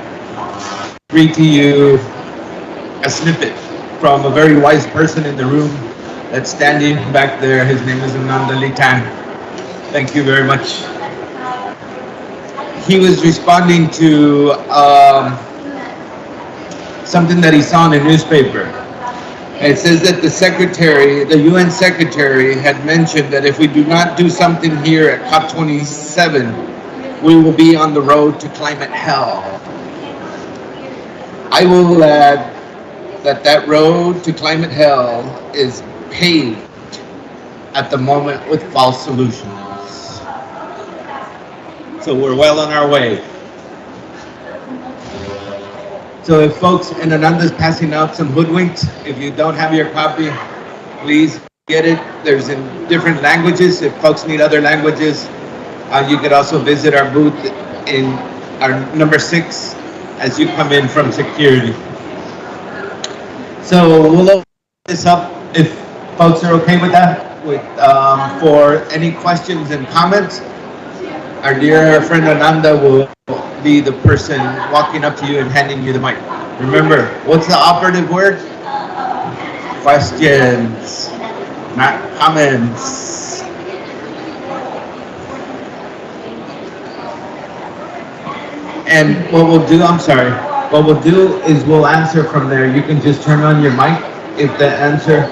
read to you a snippet from a very wise person in the room that's standing back there. His name is Ananda Litan. Thank you very much. He was responding to something that he saw in a newspaper. It says that the UN secretary had mentioned that if we do not do something here at COP27, we will be on the road to climate hell. I will add that road to climate hell is paved at the moment with false solutions. So we're well on our way. So if folks, and Ananda's passing out some hoodwinks, if you don't have your copy, please get it. There's in different languages. If folks need other languages, you could also visit our booth in our number 6 as you come in from security. So we'll open this up if folks are okay with that, for any questions and comments. Our dear friend Ananda will be the person walking up to you and handing you the mic. Remember, what's the operative word? Questions, not comments. And what we'll do, what we'll do is we'll answer from there. You can just turn on your mic if the answer,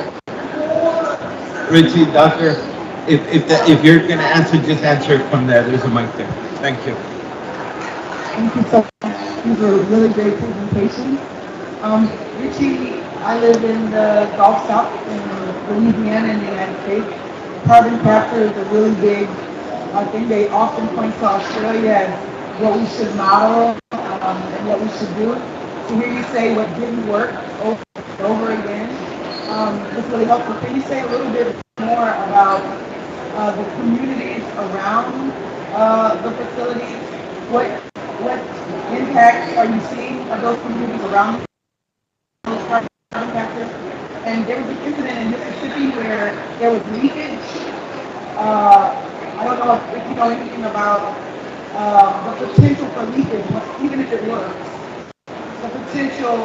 Richie, Doctor, if you're gonna answer, just answer from there. There's a mic there. Thank you. Thank you so much. These were really great presentations. Richie, I live in the Gulf South in Louisiana in the United States. Carbon capture is a really big thing. They often point to Australia as what we should model and what we should do. To hear you say what didn't work over and over again, it's really helpful. Can you say a little bit more about the communities around the facilities? What impacts are you seeing of those communities around those carbon capture? And there was an incident in Mississippi where there was leakage. I don't know if you know anything about the potential for leakage, even if it works. The potential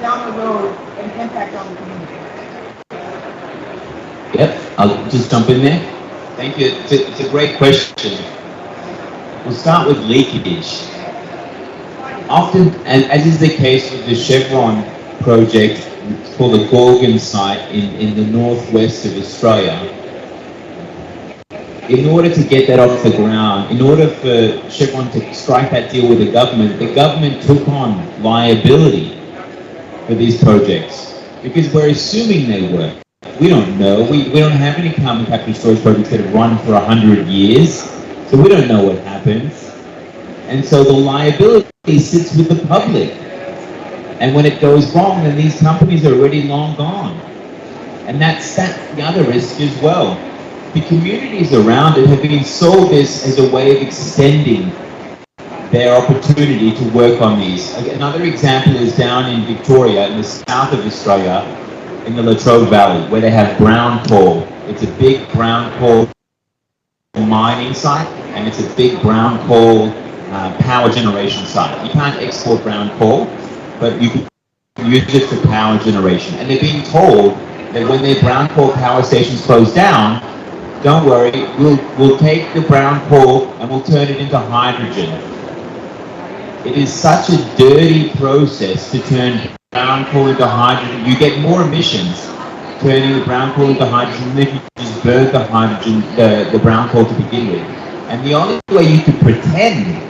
down the road and impact on the community. Yep, I'll just jump in there. Thank you. It's a great question. We'll start with leakage. Often, and as is the case with the Chevron project for the Gorgon site in the northwest of Australia, in order to get that off the ground, in order for Chevron to strike that deal with the government took on liability for these projects because we're assuming they work. We don't know. We don't have any carbon capture storage projects that have run for 100 years, so we don't know what happens. And so the liability sits with the public. And when it goes wrong, then these companies are already long gone. And that's the other risk as well. The communities around it have been sold this as a way of extending their opportunity to work on these. Another example is down in Victoria, in the south of Australia, in the Latrobe Valley, where they have brown coal. It's a big brown coal mining site, and it's a big brown coal power generation site. You can't export brown coal, but you can use it for power generation. And they're being told that when their brown coal power stations close down, don't worry, we'll take the brown coal and we'll turn it into hydrogen. It is such a dirty process to turn brown coal into hydrogen. You get more emissions turning the brown coal into hydrogen than if you just burn the hydrogen, the brown coal to begin with. And the only way you could pretend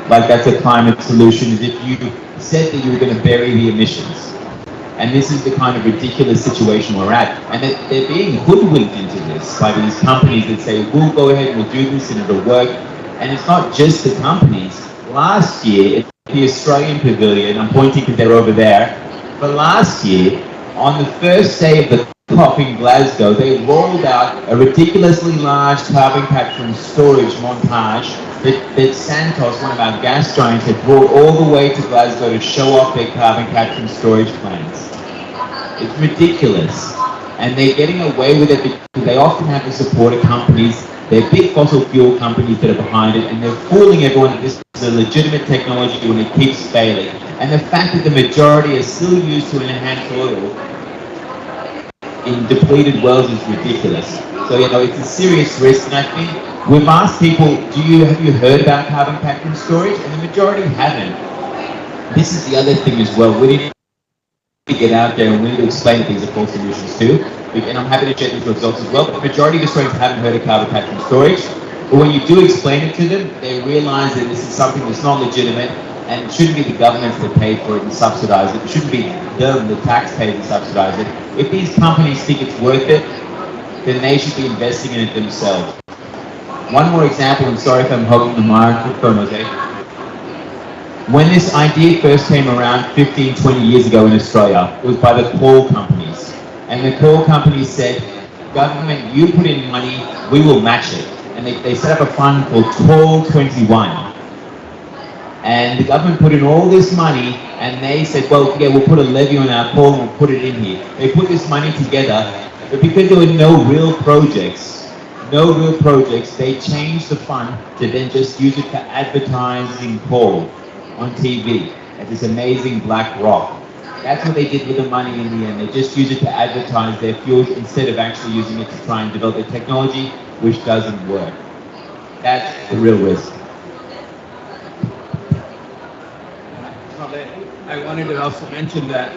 like that's a climate solution is if you said that you were going to bury the emissions. And this is the kind of ridiculous situation we're at. And they're being hoodwinked into this by these companies that say, we'll go ahead and we'll do this and it'll work. And it's not just the companies. Last year, at the Australian Pavilion, I'm pointing because they're over there, but last year, on the first day of the COP in Glasgow, they rolled out a ridiculously large carbon capture and storage montage that Santos, one of our gas giants, had brought all the way to Glasgow to show off their carbon capture and storage plans. It's ridiculous. And they're getting away with it because they often have the support of companies. They're big fossil fuel companies that are behind it, and they're fooling everyone that this is a legitimate technology when it keeps failing. And the fact that the majority are still used to enhance oil in depleted wells is ridiculous. So, you know, it's a serious risk, and I think we've asked people, have you heard about carbon capture and storage? And the majority haven't. This is the other thing as well. We need to get out there and we need to explain that these are false solutions too. And I'm happy to share these results as well. But the majority of Australians haven't heard of carbon capture and storage. But when you do explain it to them, they realise that this is something that's not legitimate, and it shouldn't be the governments that pay for it and subsidise it. It shouldn't be them, the taxpayers, that subsidise it. If these companies think it's worth it, then they should be investing in it themselves. One more example, and sorry if I'm holding the microphone, José. When this idea first came around 15, 20 years ago in Australia, it was by the coal companies. And the coal companies said, government, you put in money, we will match it. And they set up a fund called Coal 21. And the government put in all this money, and they said, well, yeah, we'll put a levy on our coal and we'll put it in here. They put this money together, but because there were no real projects, they changed the fund to then just use it for advertising coal on TV at this amazing black rock. That's what they did with the money in the end. They just used it to advertise their fuels instead of actually using it to try and develop a technology which doesn't work. That's the real risk. I wanted to also mention that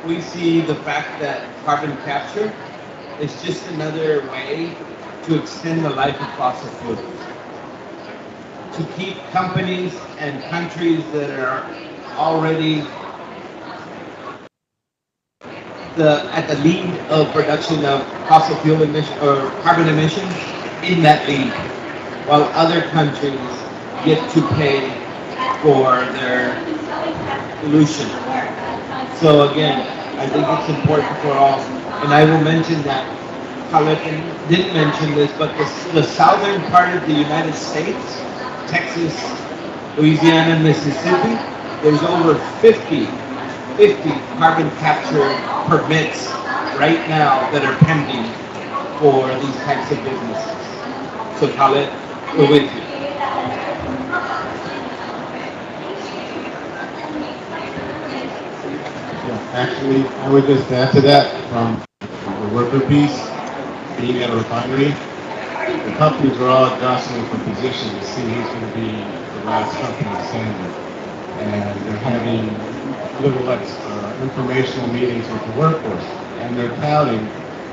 we see the fact that carbon capture is just another way to extend the life of fossil fuels. To keep companies and countries that are already at the lead of production of fossil fuel emission or carbon emissions in that lead, while other countries get to pay for their pollution. So again, I think it's important for all, and I will mention that Khaled didn't mention this, but the southern part of the United States, Texas, Louisiana, Mississippi, there's over 50 carbon capture permits right now that are pending for these types of businesses. So Khaled, we're with you. Actually, I would just add to that from the worker piece, being at a refinery, the companies are all jostling for position to see who's going to be the last company standing. And they're having little informational meetings with the workforce, and they're touting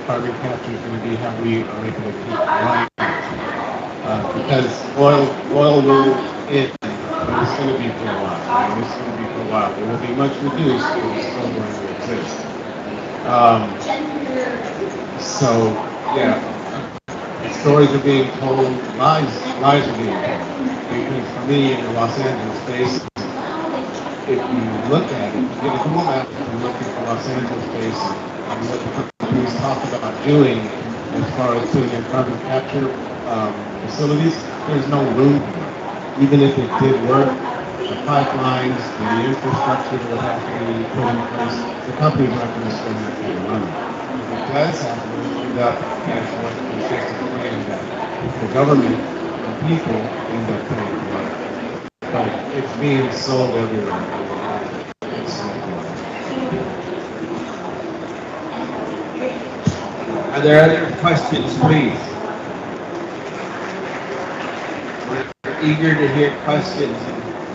carbon capture is going to be how we are able to keep running. Because oil will end, but it's going to be for a while. And it's going to be for a while. It will be much reduced, but it's still going to exist. So, yeah, stories are being told, lies are being told. Because for me, in the Los Angeles space, if you look at it, you get a Google map and look at the Los Angeles space and what the companies talk about doing as far as putting in carbon capture facilities, there's no room for it. Even if it did work, the pipelines, the infrastructure that would have to be put in place, the companies aren't going to spend that kind of money. If it does happen, we'll end up as what consistently saying that the government, the people end up paying for it. But it's being sold everywhere. Are there other questions, please? We're eager to hear questions.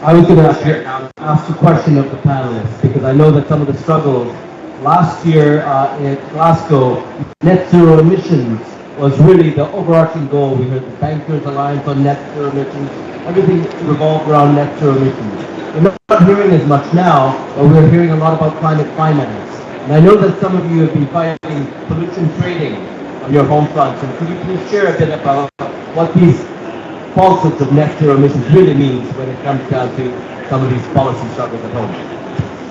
I was going to ask a question of the panelists, because I know that some of the struggles last year in Glasgow, net zero emissions was really the overarching goal. We heard the Bankers Alliance on net zero emissions. Everything revolved around net zero emissions. We're not hearing as much now, but we're hearing a lot about climate finance. And I know that some of you have been fighting pollution trading on your home front. So could you please share a bit about what these falsehoods of net zero emissions really means when it comes down to some of these policy struggles at home?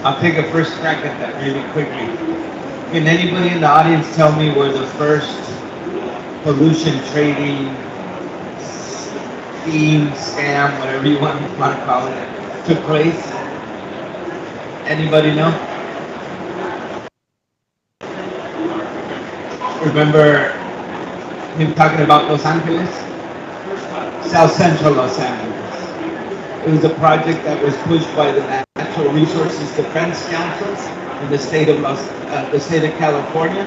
I'll take a first crack at that really quickly. Can anybody in the audience tell me where the first pollution trading scheme, scam, whatever you want to call it, took place? Anybody know? Remember him talking about Los Angeles? South Central Los Angeles. It was a project that was pushed by the Natural Resources Defense Council in the state of California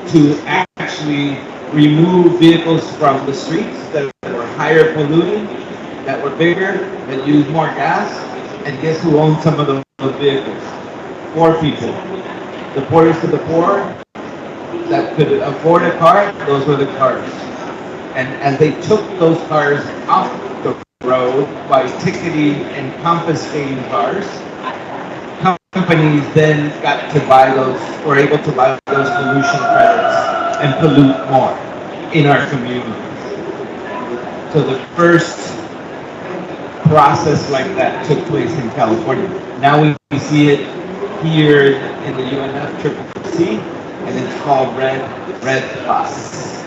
to actually remove vehicles from the streets that were higher polluting, that were bigger, that used more gas. And guess who owned some of those vehicles? Poor people. The poorest of the poor that could afford a car, those were the cars. And as they took those cars off the road by ticketing and confiscating cars, companies then got to buy those, were able to buy those pollution credits and pollute more in our communities. So the first process like that took place in California. Now we see it here in the UNF CCC, and it's called Red Plus.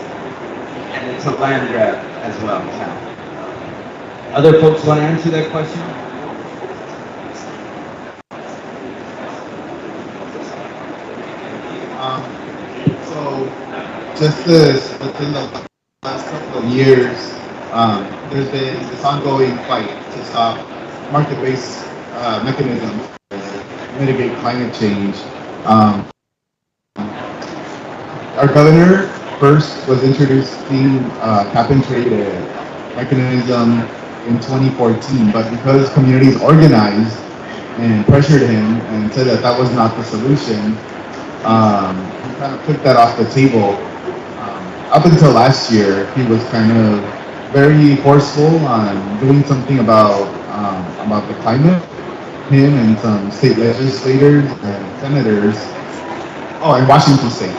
And it's a land grab as well now. Other folks want to answer that question? So, just within the last couple of years, there's been this ongoing fight to stop market-based mechanisms to mitigate climate change. Our governor first was introducing cap and trade mechanism in 2014, but because communities organized and pressured him and said that that was not the solution, he kind of took that off the table. Up until last year, he was kind of very forceful on doing something about the climate. Him and some state legislators and senators, in Washington State.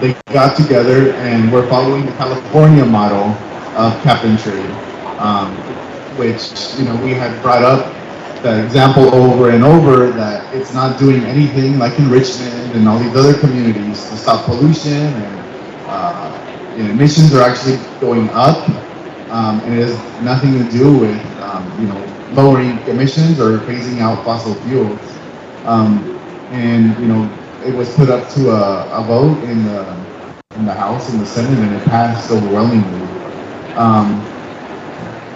They got together and were following the California model of cap and trade, which we had brought up the example over and over that it's not doing anything like in Richmond and all these other communities to stop pollution, and emissions are actually going up, and it has nothing to do with lowering emissions or phasing out fossil fuels. It was put up to a vote in the House and the Senate, and it passed overwhelmingly.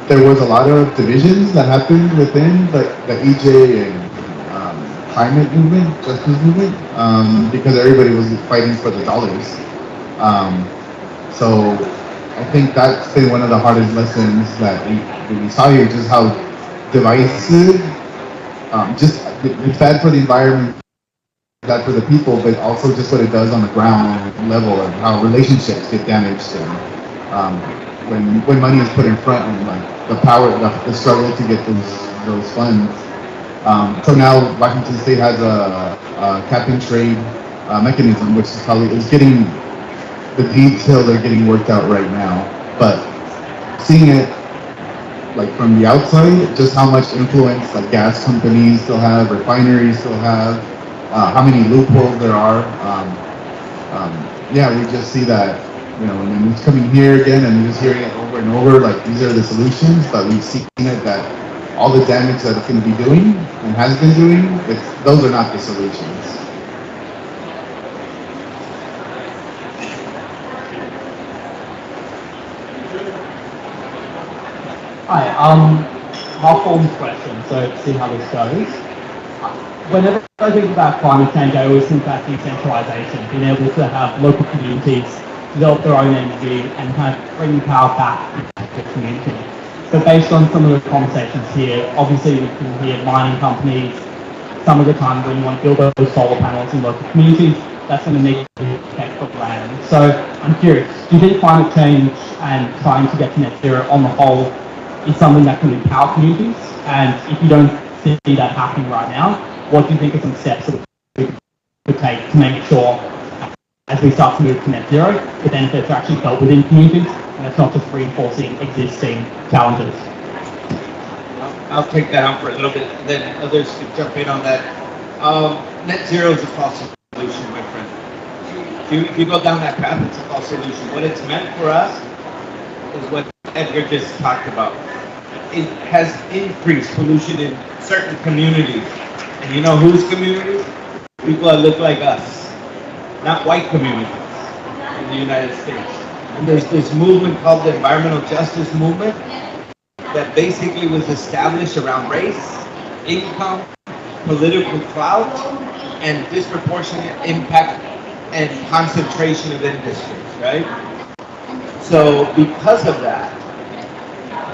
There was a lot of divisions that happened within the EJ and climate movement, justice movement, because everybody was fighting for the dollars. So I think that's been one of the hardest lessons that we saw here, just how divisive, it's bad for the environment, bad for the people, but also just what it does on the ground level and how relationships get damaged. And when money is put in front and like the power, the struggle to get those funds. So now Washington State has a cap and trade mechanism, which is getting, the details are getting worked out right now. But seeing it like from the outside, just how much influence like gas companies still have, refineries still have, how many loopholes there are. We just see that, and then it's coming here again and just hearing it over and over, like these are the solutions, but we've seen it that all the damage that it's going to be doing and has been doing, those are not the solutions. Hi, half-formed question, so see how this goes. Whenever I think about climate change, I always think about decentralization, being able to have local communities develop their own energy and kind of bring power back to the community. But based on some of the conversations here, obviously we can hear mining companies, some of the time when you want to build those solar panels in local communities, that's going to negatively affect the land. So I'm curious, do you think climate change and trying to get to net zero on the whole is something that can empower communities? And if you don't see that happening right now, what do you think are some steps that we could take to make sure, as we start to move to net zero, the benefits are actually felt within communities, and it's not just reinforcing existing challenges? I'll take that on for a little bit, and then others can jump in on that. Net zero is a false solution, my friend. If you go down that path, it's a false solution. What it's meant for us is what Edgar just talked about. It has increased pollution in certain communities. And you know whose communities? People that look like us, not white communities in the United States. And there's this movement called the environmental justice movement that basically was established around race, income, political clout, and disproportionate impact and concentration of industries, right? So because of that,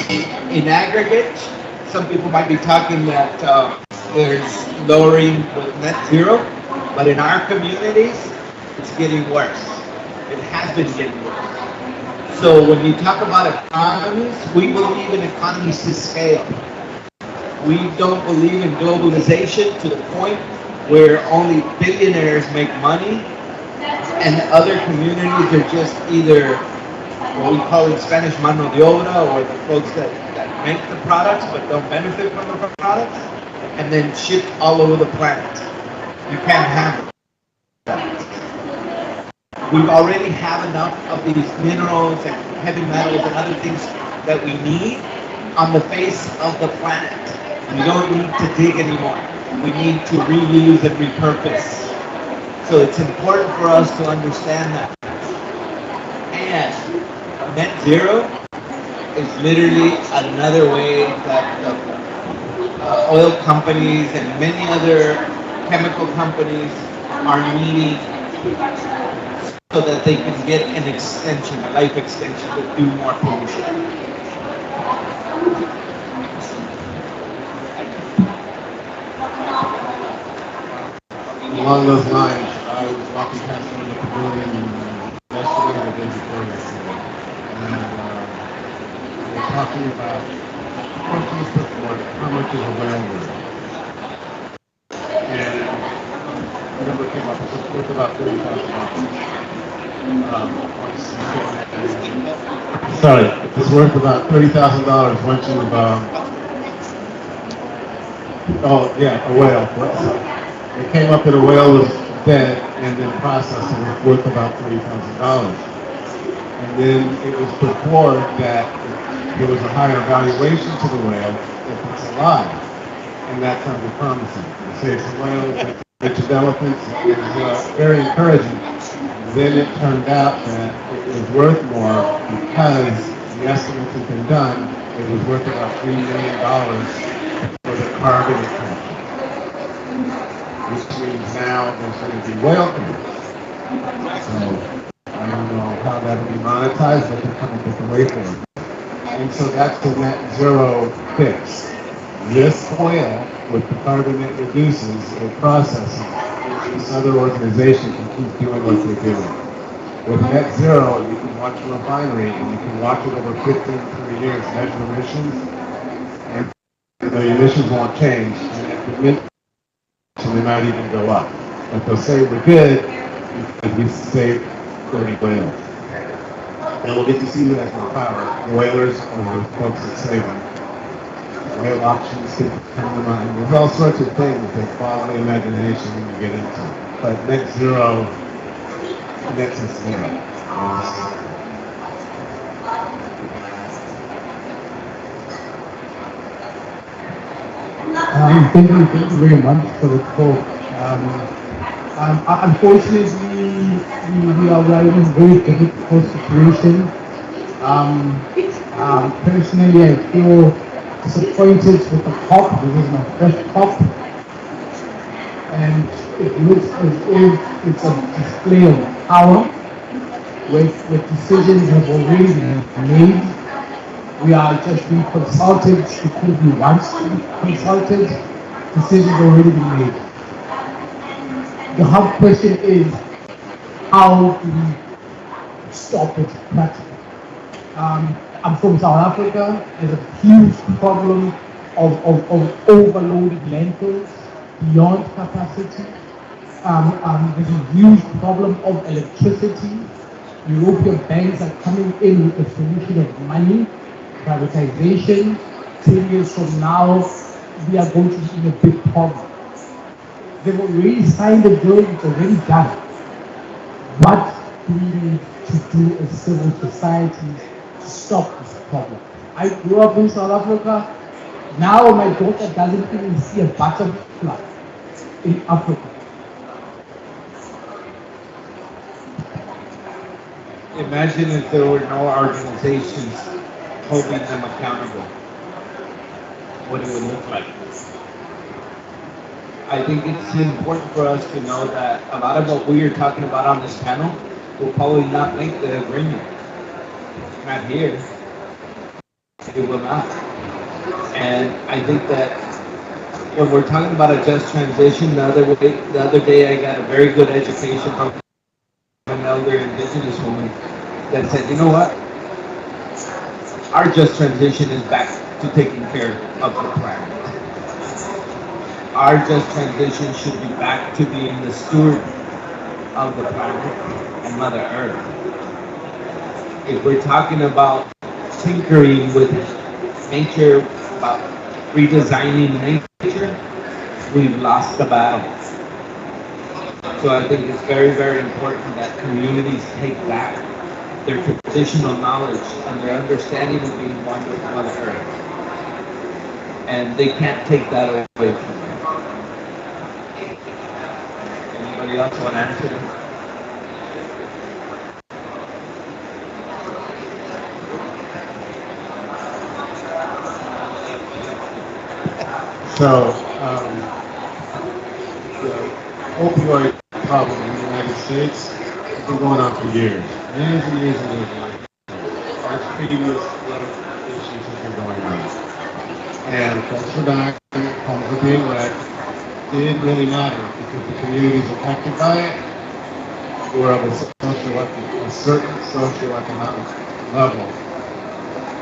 in aggregate, some people might be talking that there's lowering with net zero, but in our communities, it's getting worse. It has been getting worse. So when you talk about economies, we believe in economies to scale. We don't believe in globalization to the point where only billionaires make money and other communities are just either what we call in Spanish mano de obra, or the folks that make the products but don't benefit from the products, and then shipped all over the planet. You can't have that. We already have enough of these minerals and heavy metals and other things that we need on the face of the planet. We don't need to dig anymore. We need to reuse and repurpose. So it's important for us to understand that. And net zero is literally another way that the oil companies and many other chemical companies are needing so that they can get an extension, a life extension, to do more pollution. Along those lines, I was walking past one of the pavilion yesterday or the day before yesterday, and we were talking about how much is a whale worth. And the number came up, it's worth about $30,000. Sorry, it's worth about $30,000 once you've, a whale. It came up that a whale was dead and then processed and was worth about $30,000. And then it was put forward that there was a higher valuation to the whale if it's alive. And that sounded promising. It saves the whales, it develops, it's very encouraging. Then it turned out that it was worth more because the estimates had been done. It was worth about $3 million for the carbon it captured. Which means now there's going to be whale canoes. So I don't know how that will be monetized, but they're coming up with a way for it. And so that's the net zero fix. This whale, with the carbon it reduces, it processes, this other organization can keep doing what they're doing. With net zero, you can watch a refinery and you can watch it over 15, 30 years, measure emissions, and the emissions won't change. And at the mid they might even go up. But they'll say we're good because we saved 30 whales. And we'll get to see who has more power, the whalers or the folks that save them. Whale auctions could come to mind. There's all sorts of things that follow the imagination when you get into. But net zero nets us zero. Thank you very much for the talk. Unfortunately, we are in a very difficult situation. Personally, I feel disappointed with the COP. This is my first COP. And it looks as if it's a display of power, where decisions have already been made. We are just being consulted because we want to be consulted. Decisions already been made. The hard question is, how do we stop it practically? I'm from South Africa. There's a huge problem of overloaded landfills beyond capacity. There's a huge problem of electricity. European banks are coming in with a solution of money, privatization. 10 years from now, we are going to be in a big problem. They've already signed the bill, it's already done. What do we need to do as civil society to stop this problem? I grew up in South Africa. Now my daughter doesn't even see a butterfly in Africa. Imagine if there were no organizations holding them accountable. What it would look like. I think it's important for us to know that a lot of what we are talking about on this panel will probably not make the agreement. Not here. It will not. And I think that when we're talking about a just transition, the other day I got a very good education from an elder indigenous woman that said, you know what? Our just transition is back to taking care of the planet. Our just transition should be back to being the steward of the planet and Mother Earth. If we're talking about tinkering with nature, about redesigning nature, we've lost the battle. So I think it's very, very important that communities take back their traditional knowledge and their understanding of being one with Mother Earth. And they can't take that away from them. Anybody else want to answer that? So, the opioid problem in the United States has been going on for years. Years and years and years and years. Our previous issues have been going on. And folks were dying, homes were being wrecked. It didn't really matter because the communities affected by it were of a certain socioeconomic level.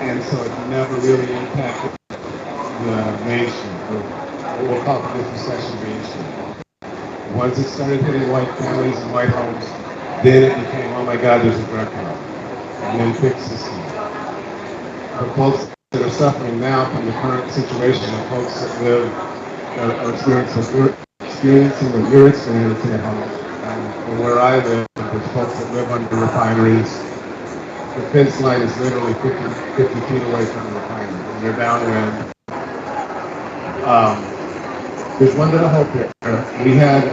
And so it never really impacted the nation, or what we'll call the recession nation. Once it started hitting white families and white homes, then it became, oh my God, there's a drug problem. And then fix the scene. The folks that are suffering now from the current situation are folks that are experiencing what you're experiencing at home. And where I live, there's folks that live under refineries. The fence line is literally 50 feet away from the refinery. And they're downwind. There's one bit of hope here. We had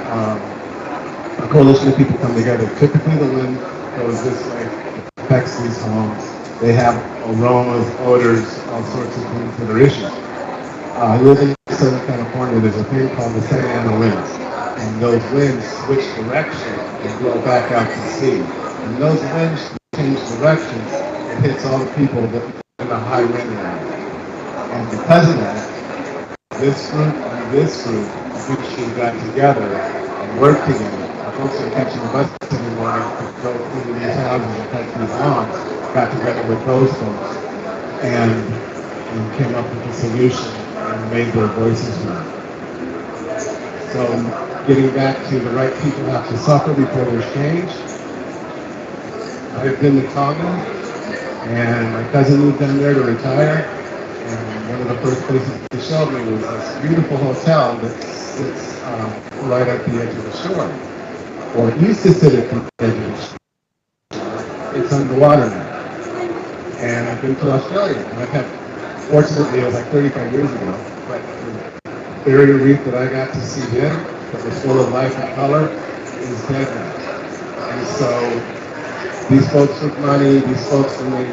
a coalition of people come together. Typically the wind goes this way, affects these homes. They have aromas, odors, all sorts of things that are issues. I live in Southern California. There's a thing called the Santa Ana winds. And those winds switch direction and blow back out to sea. And those winds change directions, it hits all the people that in the high wind area. And because of that, this group and this group eventually got together and worked together. Our folks are catching the bus every morning to go into these houses and touch these lawns, got together with those folks and came up with a solution and made their voices heard. So getting back to the right people have to suffer before there's change. I've been to Tonga, and my cousin moved down there to retire. And one of the first places they showed me was this beautiful hotel that sits right at the edge of the shore. Or it used to sit at the edge of the shore. It's underwater now. And I've been to Australia. And I've had, fortunately, it was like 35 years ago, but the barrier reef that I got to see then, that was full of life and color, is dead now. And so these folks with money, these folks when they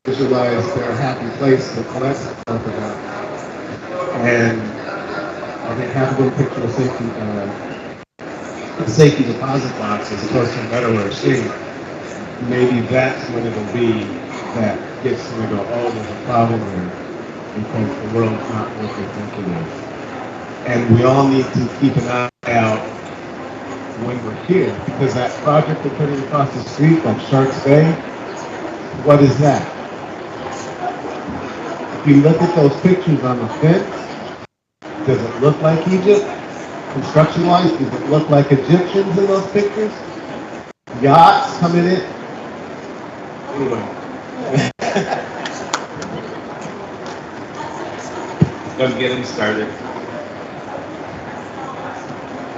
visualize their happy place to collect stuff about. And I think half of them picture a safety deposit box as opposed to a meadow or a stream. Maybe that's when it'll be that gets them to go, oh, there's a problem here because the world's not what they think it is. And we all need to keep an eye out when we're here, because that project they're putting across the street, like Sharks Bay, what is that? If you look at those pictures on the fence, does it look like Egypt? Construction-wise, does it look like Egyptians in those pictures? Yachts coming in? Anyway. Don't get him started.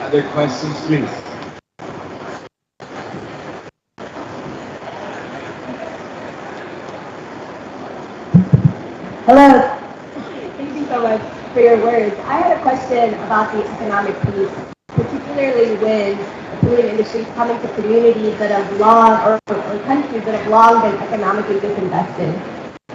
Other questions, please? Hello. Thank you so much for your words. I had a question about the economic piece, particularly with the polluting industries coming to communities that have long, or countries that have long been economically disinvested.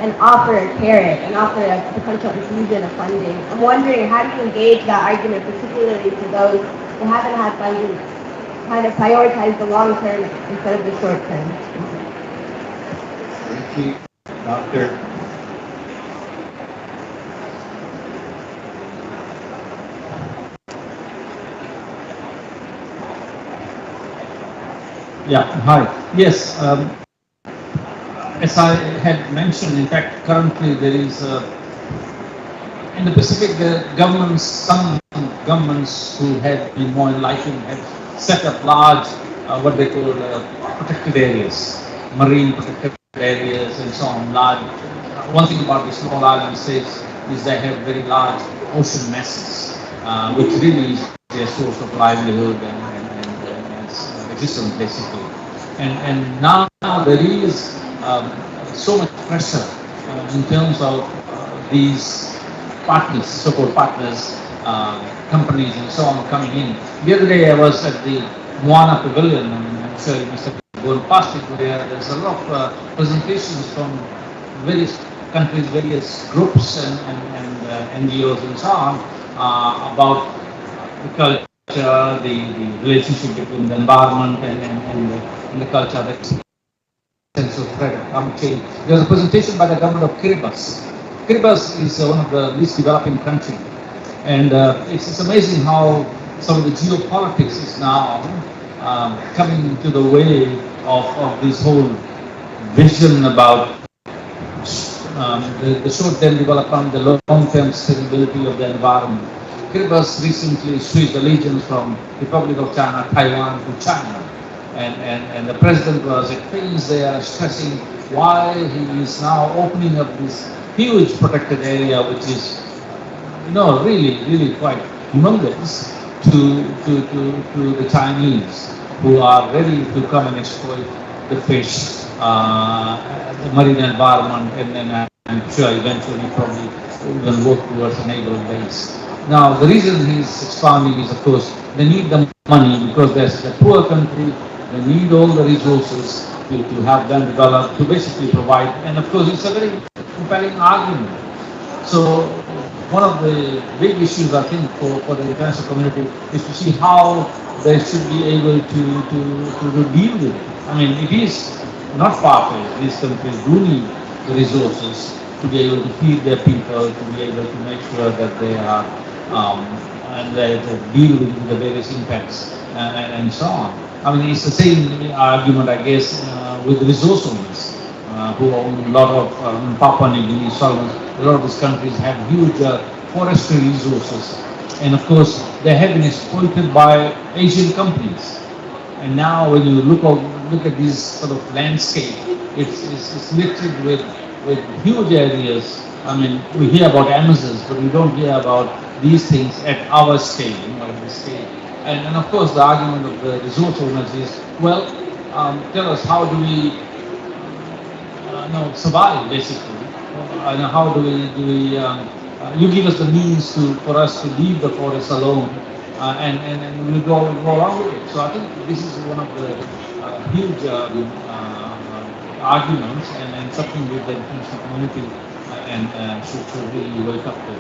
and offer a carrot and offer a potential infusion of funding. I'm wondering, how do you engage that argument, particularly to those who haven't had funding, kind of prioritize the long term instead of the short term? Richie, Doctor. Yeah, hi. Yes, as I had mentioned, in fact, currently there is, in the Pacific, some governments who had been more enlightened had set up large, what they call protected areas, marine protected areas and so on. Large. One thing about the small island states is they have very large ocean masses, which really is their source of livelihood and existence basically. And now there is so much pressure in terms of these partners, so-called partners, companies and so on coming in. The other day I was at the Moana Pavilion, and I'm sure you must have gone past it, where there's a lot of presentations from various countries, various groups and NGOs and so on about the culture, the relationship between the environment and the culture, that sense of threat of climate change. There was a presentation by the government of Kiribati. Kiribati is one of the least developing countries, and it's amazing how some of the geopolitics is now coming into the way of this whole vision about the short-term development, the long-term sustainability of the environment. Kiribati recently switched allegiance from Republic of China, Taiwan to China. And the president was at pains there, stressing why he is now opening up this huge protected area, which is, really quite humongous to the Chinese, who are ready to come and exploit the fish, the marine environment, and then I'm sure eventually probably will work towards a naval base. Now, the reason he's expanding is, of course, they need the money because there's a poor country. They need all the resources to have them develop, to basically provide. And of course, it's a very compelling argument. So one of the big issues, I think, for the international community is to see how they should be able to deal with it. I mean, it is not far-fetched. These countries do need the resources to be able to feed their people, to be able to make sure that they are and they deal with the various impacts and so on. I mean, it's the same argument, I guess, with resource owners who own a lot of Papua New Guinea, Solomons. A lot of these countries have huge forestry resources, and of course, they have been exploited by Asian companies. And now, when you look at this sort of landscape, it's littered with huge areas. I mean, we hear about Amazons, but we don't hear about these things at our scale, at this scale. And of course, the argument of the resource owners is, well, tell us, how do we survive, basically? And how do we you give us the means for us to leave the forest alone, and we'll go along with it. So I think this is one of the huge arguments, and something with the international community and should really wake up to.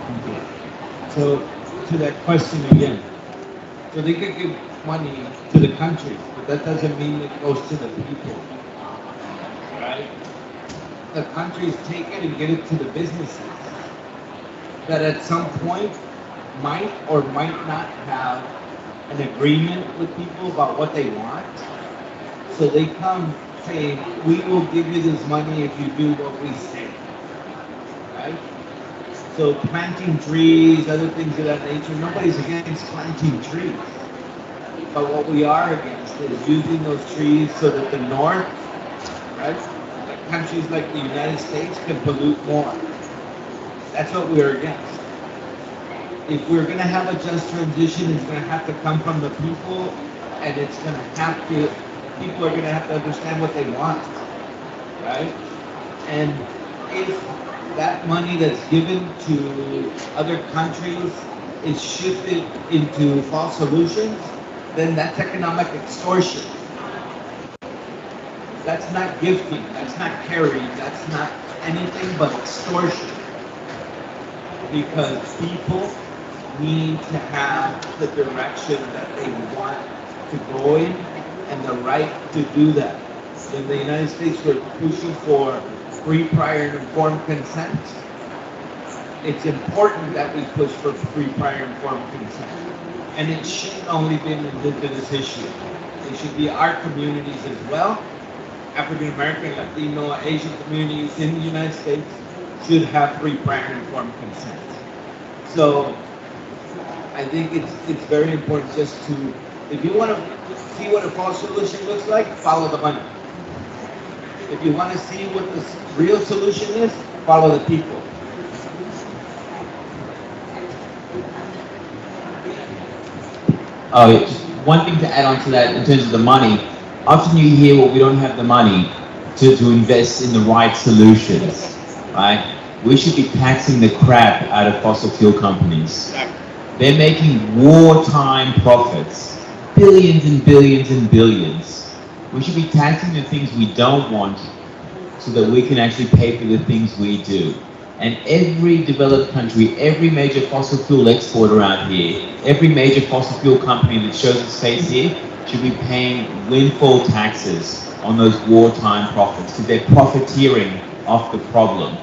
Thank you. So, to that question again. So they can give money to the country, but that doesn't mean it goes to the people, right? The countries take it and get it to the businesses that at some point might or might not have an agreement with people about what they want. So they come saying, we will give you this money if you do what we say, right? So planting trees, other things of that nature, nobody's against planting trees. But what we are against is using those trees so that the north, right, like countries like the United States can pollute more. That's what we're against. If we're going to have a just transition, it's going to have to come from the people, and it's going to have to, people are going to have to understand what they want, right? And if that money that's given to other countries is shifted into false solutions, then that's economic extortion. That's not gifting, that's not caring, that's not anything but extortion. Because people need to have the direction that they want to go in and the right to do that. In the United States, we're pushing for free, prior, and informed consent. It's important that we push for free, prior, and informed consent. And it shouldn't only be an indigenous issue. It should be our communities as well. African American, Latino, Asian communities in the United States should have free, prior, and informed consent. So I think it's very important just to, if you want to see what a false solution looks like, follow the money. If you want to see what the real solution is, follow the people. Oh, just one thing to add on to that in terms of the money. Often you hear, well, we don't have the money to invest in the right solutions, right? We should be taxing the crap out of fossil fuel companies. They're making wartime profits, billions and billions and billions. We should be taxing the things we don't want so that we can actually pay for the things we do. And every developed country, every major fossil fuel exporter out here, every major fossil fuel company that shows its face here should be paying windfall taxes on those wartime profits because they're profiteering off the problem.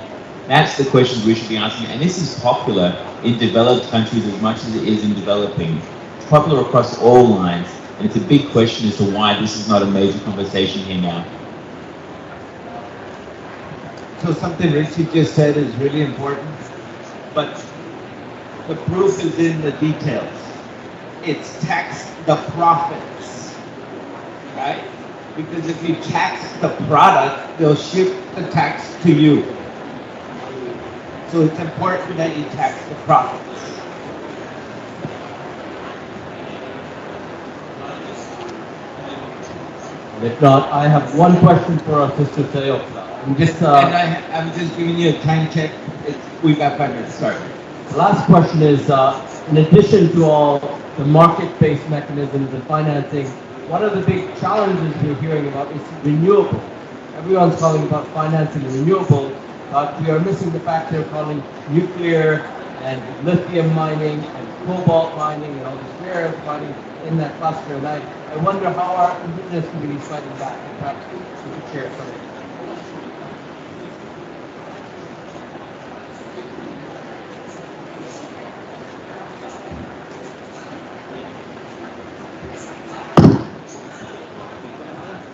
That's the questions we should be asking. And this is popular in developed countries as much as it is in developing. It's popular across all lines. And it's a big question as to why this is not a major conversation here now. So something Richie just said is really important, but the proof is in the details. It's tax the profits, right? Because if you tax the product, they'll shift the tax to you. So it's important that you tax the profits. If not, I have one question for our sister Sayokla. I'm just giving you a time check. We've got 5 minutes. Sorry. The last question is, in addition to all the market-based mechanisms and financing, one of the big challenges we're hearing about is renewable. Everyone's calling about financing renewable, but we are missing the fact they're calling nuclear and lithium mining and cobalt mining and all this rare earth mining in that cluster. And I wonder how our indigenous communities fighting back. Perhaps you could share something.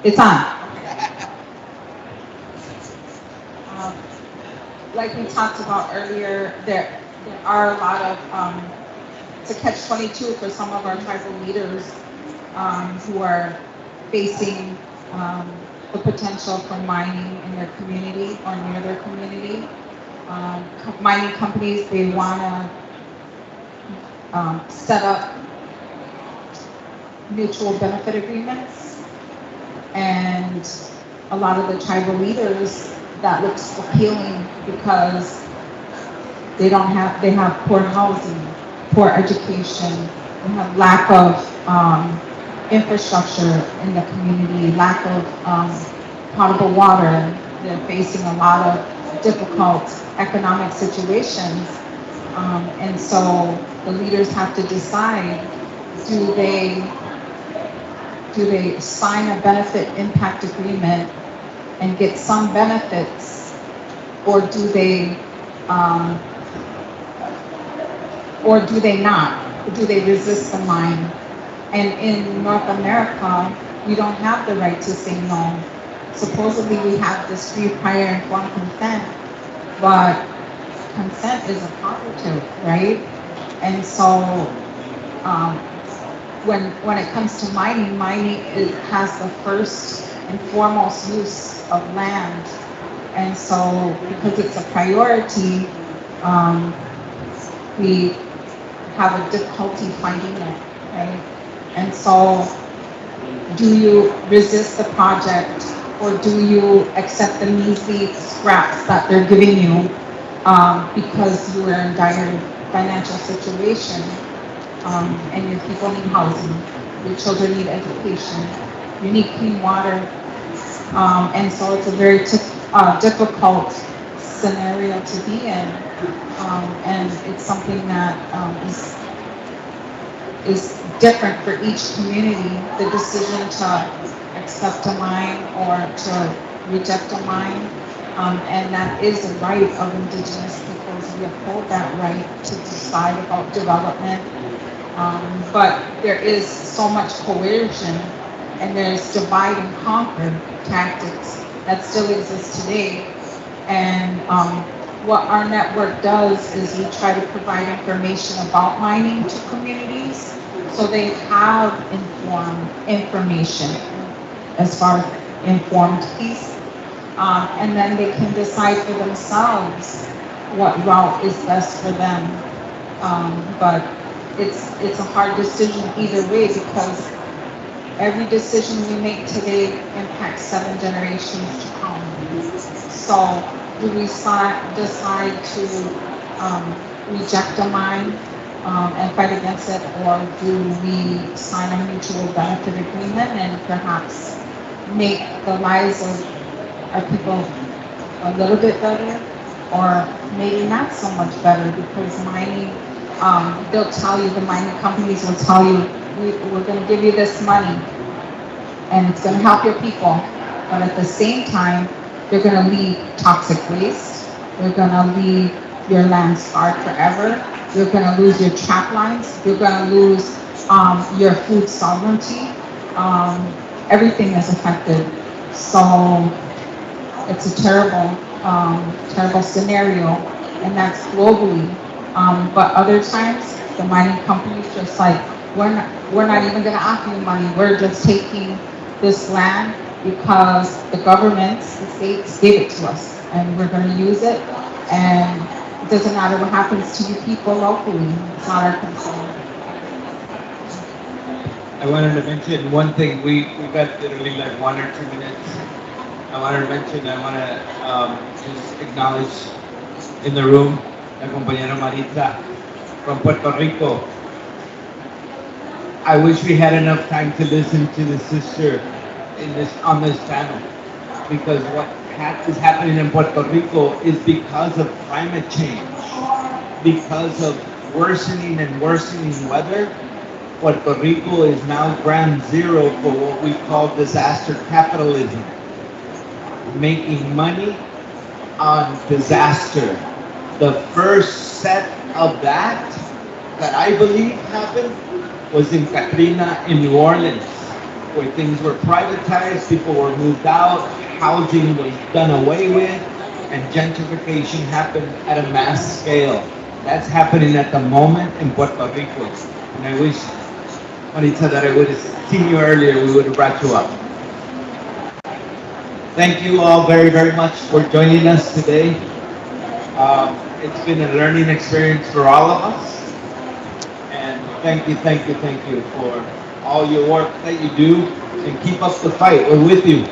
It's on. Like we talked about earlier, there are a lot of, it's a catch-22 for some of our tribal leaders who are facing the potential for mining in their community or near their community. Mining companies, they want to set up mutual benefit agreements. And a lot of the tribal leaders, that looks appealing because they have poor housing, poor education, they have lack of infrastructure in the community, lack of potable water. They're facing a lot of difficult economic situations. And so the leaders have to decide, do they sign a benefit impact agreement and get some benefits, or do they not? Do they resist the mine? And in North America, we don't have the right to say no. Supposedly we have this free, prior, informed consent, but consent is a positive, right? And so when it comes to mining, has the first and foremost use of land. And so because it's a priority, we have a difficulty finding it, right? And so do you resist the project, or do you accept the measly scraps that they're giving you because you are in dire financial situation? And your people need housing, your children need education, you need clean water, And so it's a very difficult scenario to be in. And it's something that is different for each community. The decision to accept a mine or to reject a mine. And that is a right of Indigenous peoples. We uphold that right to decide about development. But there is so much coercion and there's divide and conquer tactics that still exist today. And what our network does is we try to provide information about mining to communities so they have informed information as far as informed peace. And then they can decide for themselves what route is best for them. But it's a hard decision either way because every decision we make today impacts 7 generations to come. So do we decide to reject a mine and fight against it, or do we sign a mutual benefit agreement and perhaps make the lives of our people a little bit better, or maybe not so much better, because mining, they'll tell you, the mining companies will tell you, we're going to give you this money and it's going to help your people, but at the same time, they're going to leave toxic waste, they're going to leave your land scarred forever, you're going to lose your trap lines, you're going to lose your food sovereignty, everything is affected. So it's a terrible, terrible scenario, and that's globally. But other times, the mining companies just like, we're not even going to offer you money. We're just taking this land because the governments, the states gave it to us, and we're going to use it. And it doesn't matter what happens to you people locally. It's not our concern. I wanted to mention one thing. We got literally like 1 or 2 minutes. I wanted to mention, I want to just acknowledge in the room la compañera Maritza from Puerto Rico. I wish we had enough time to listen to the sister on this panel, because what is happening in Puerto Rico is because of climate change, because of worsening and worsening weather. Puerto Rico is now ground zero for what we call disaster capitalism, making money on disaster. The first set of that I believe happened was in Katrina in New Orleans, where things were privatized, people were moved out, housing was done away with, and gentrification happened at a mass scale. That's happening at the moment in Puerto Rico. And I wish, Maritza, that I would have seen you earlier, we would have brought you up. Thank you all very, very much for joining us today. It's been a learning experience for all of us. And thank you for all your work that you do, and keep up the fight. We're with you.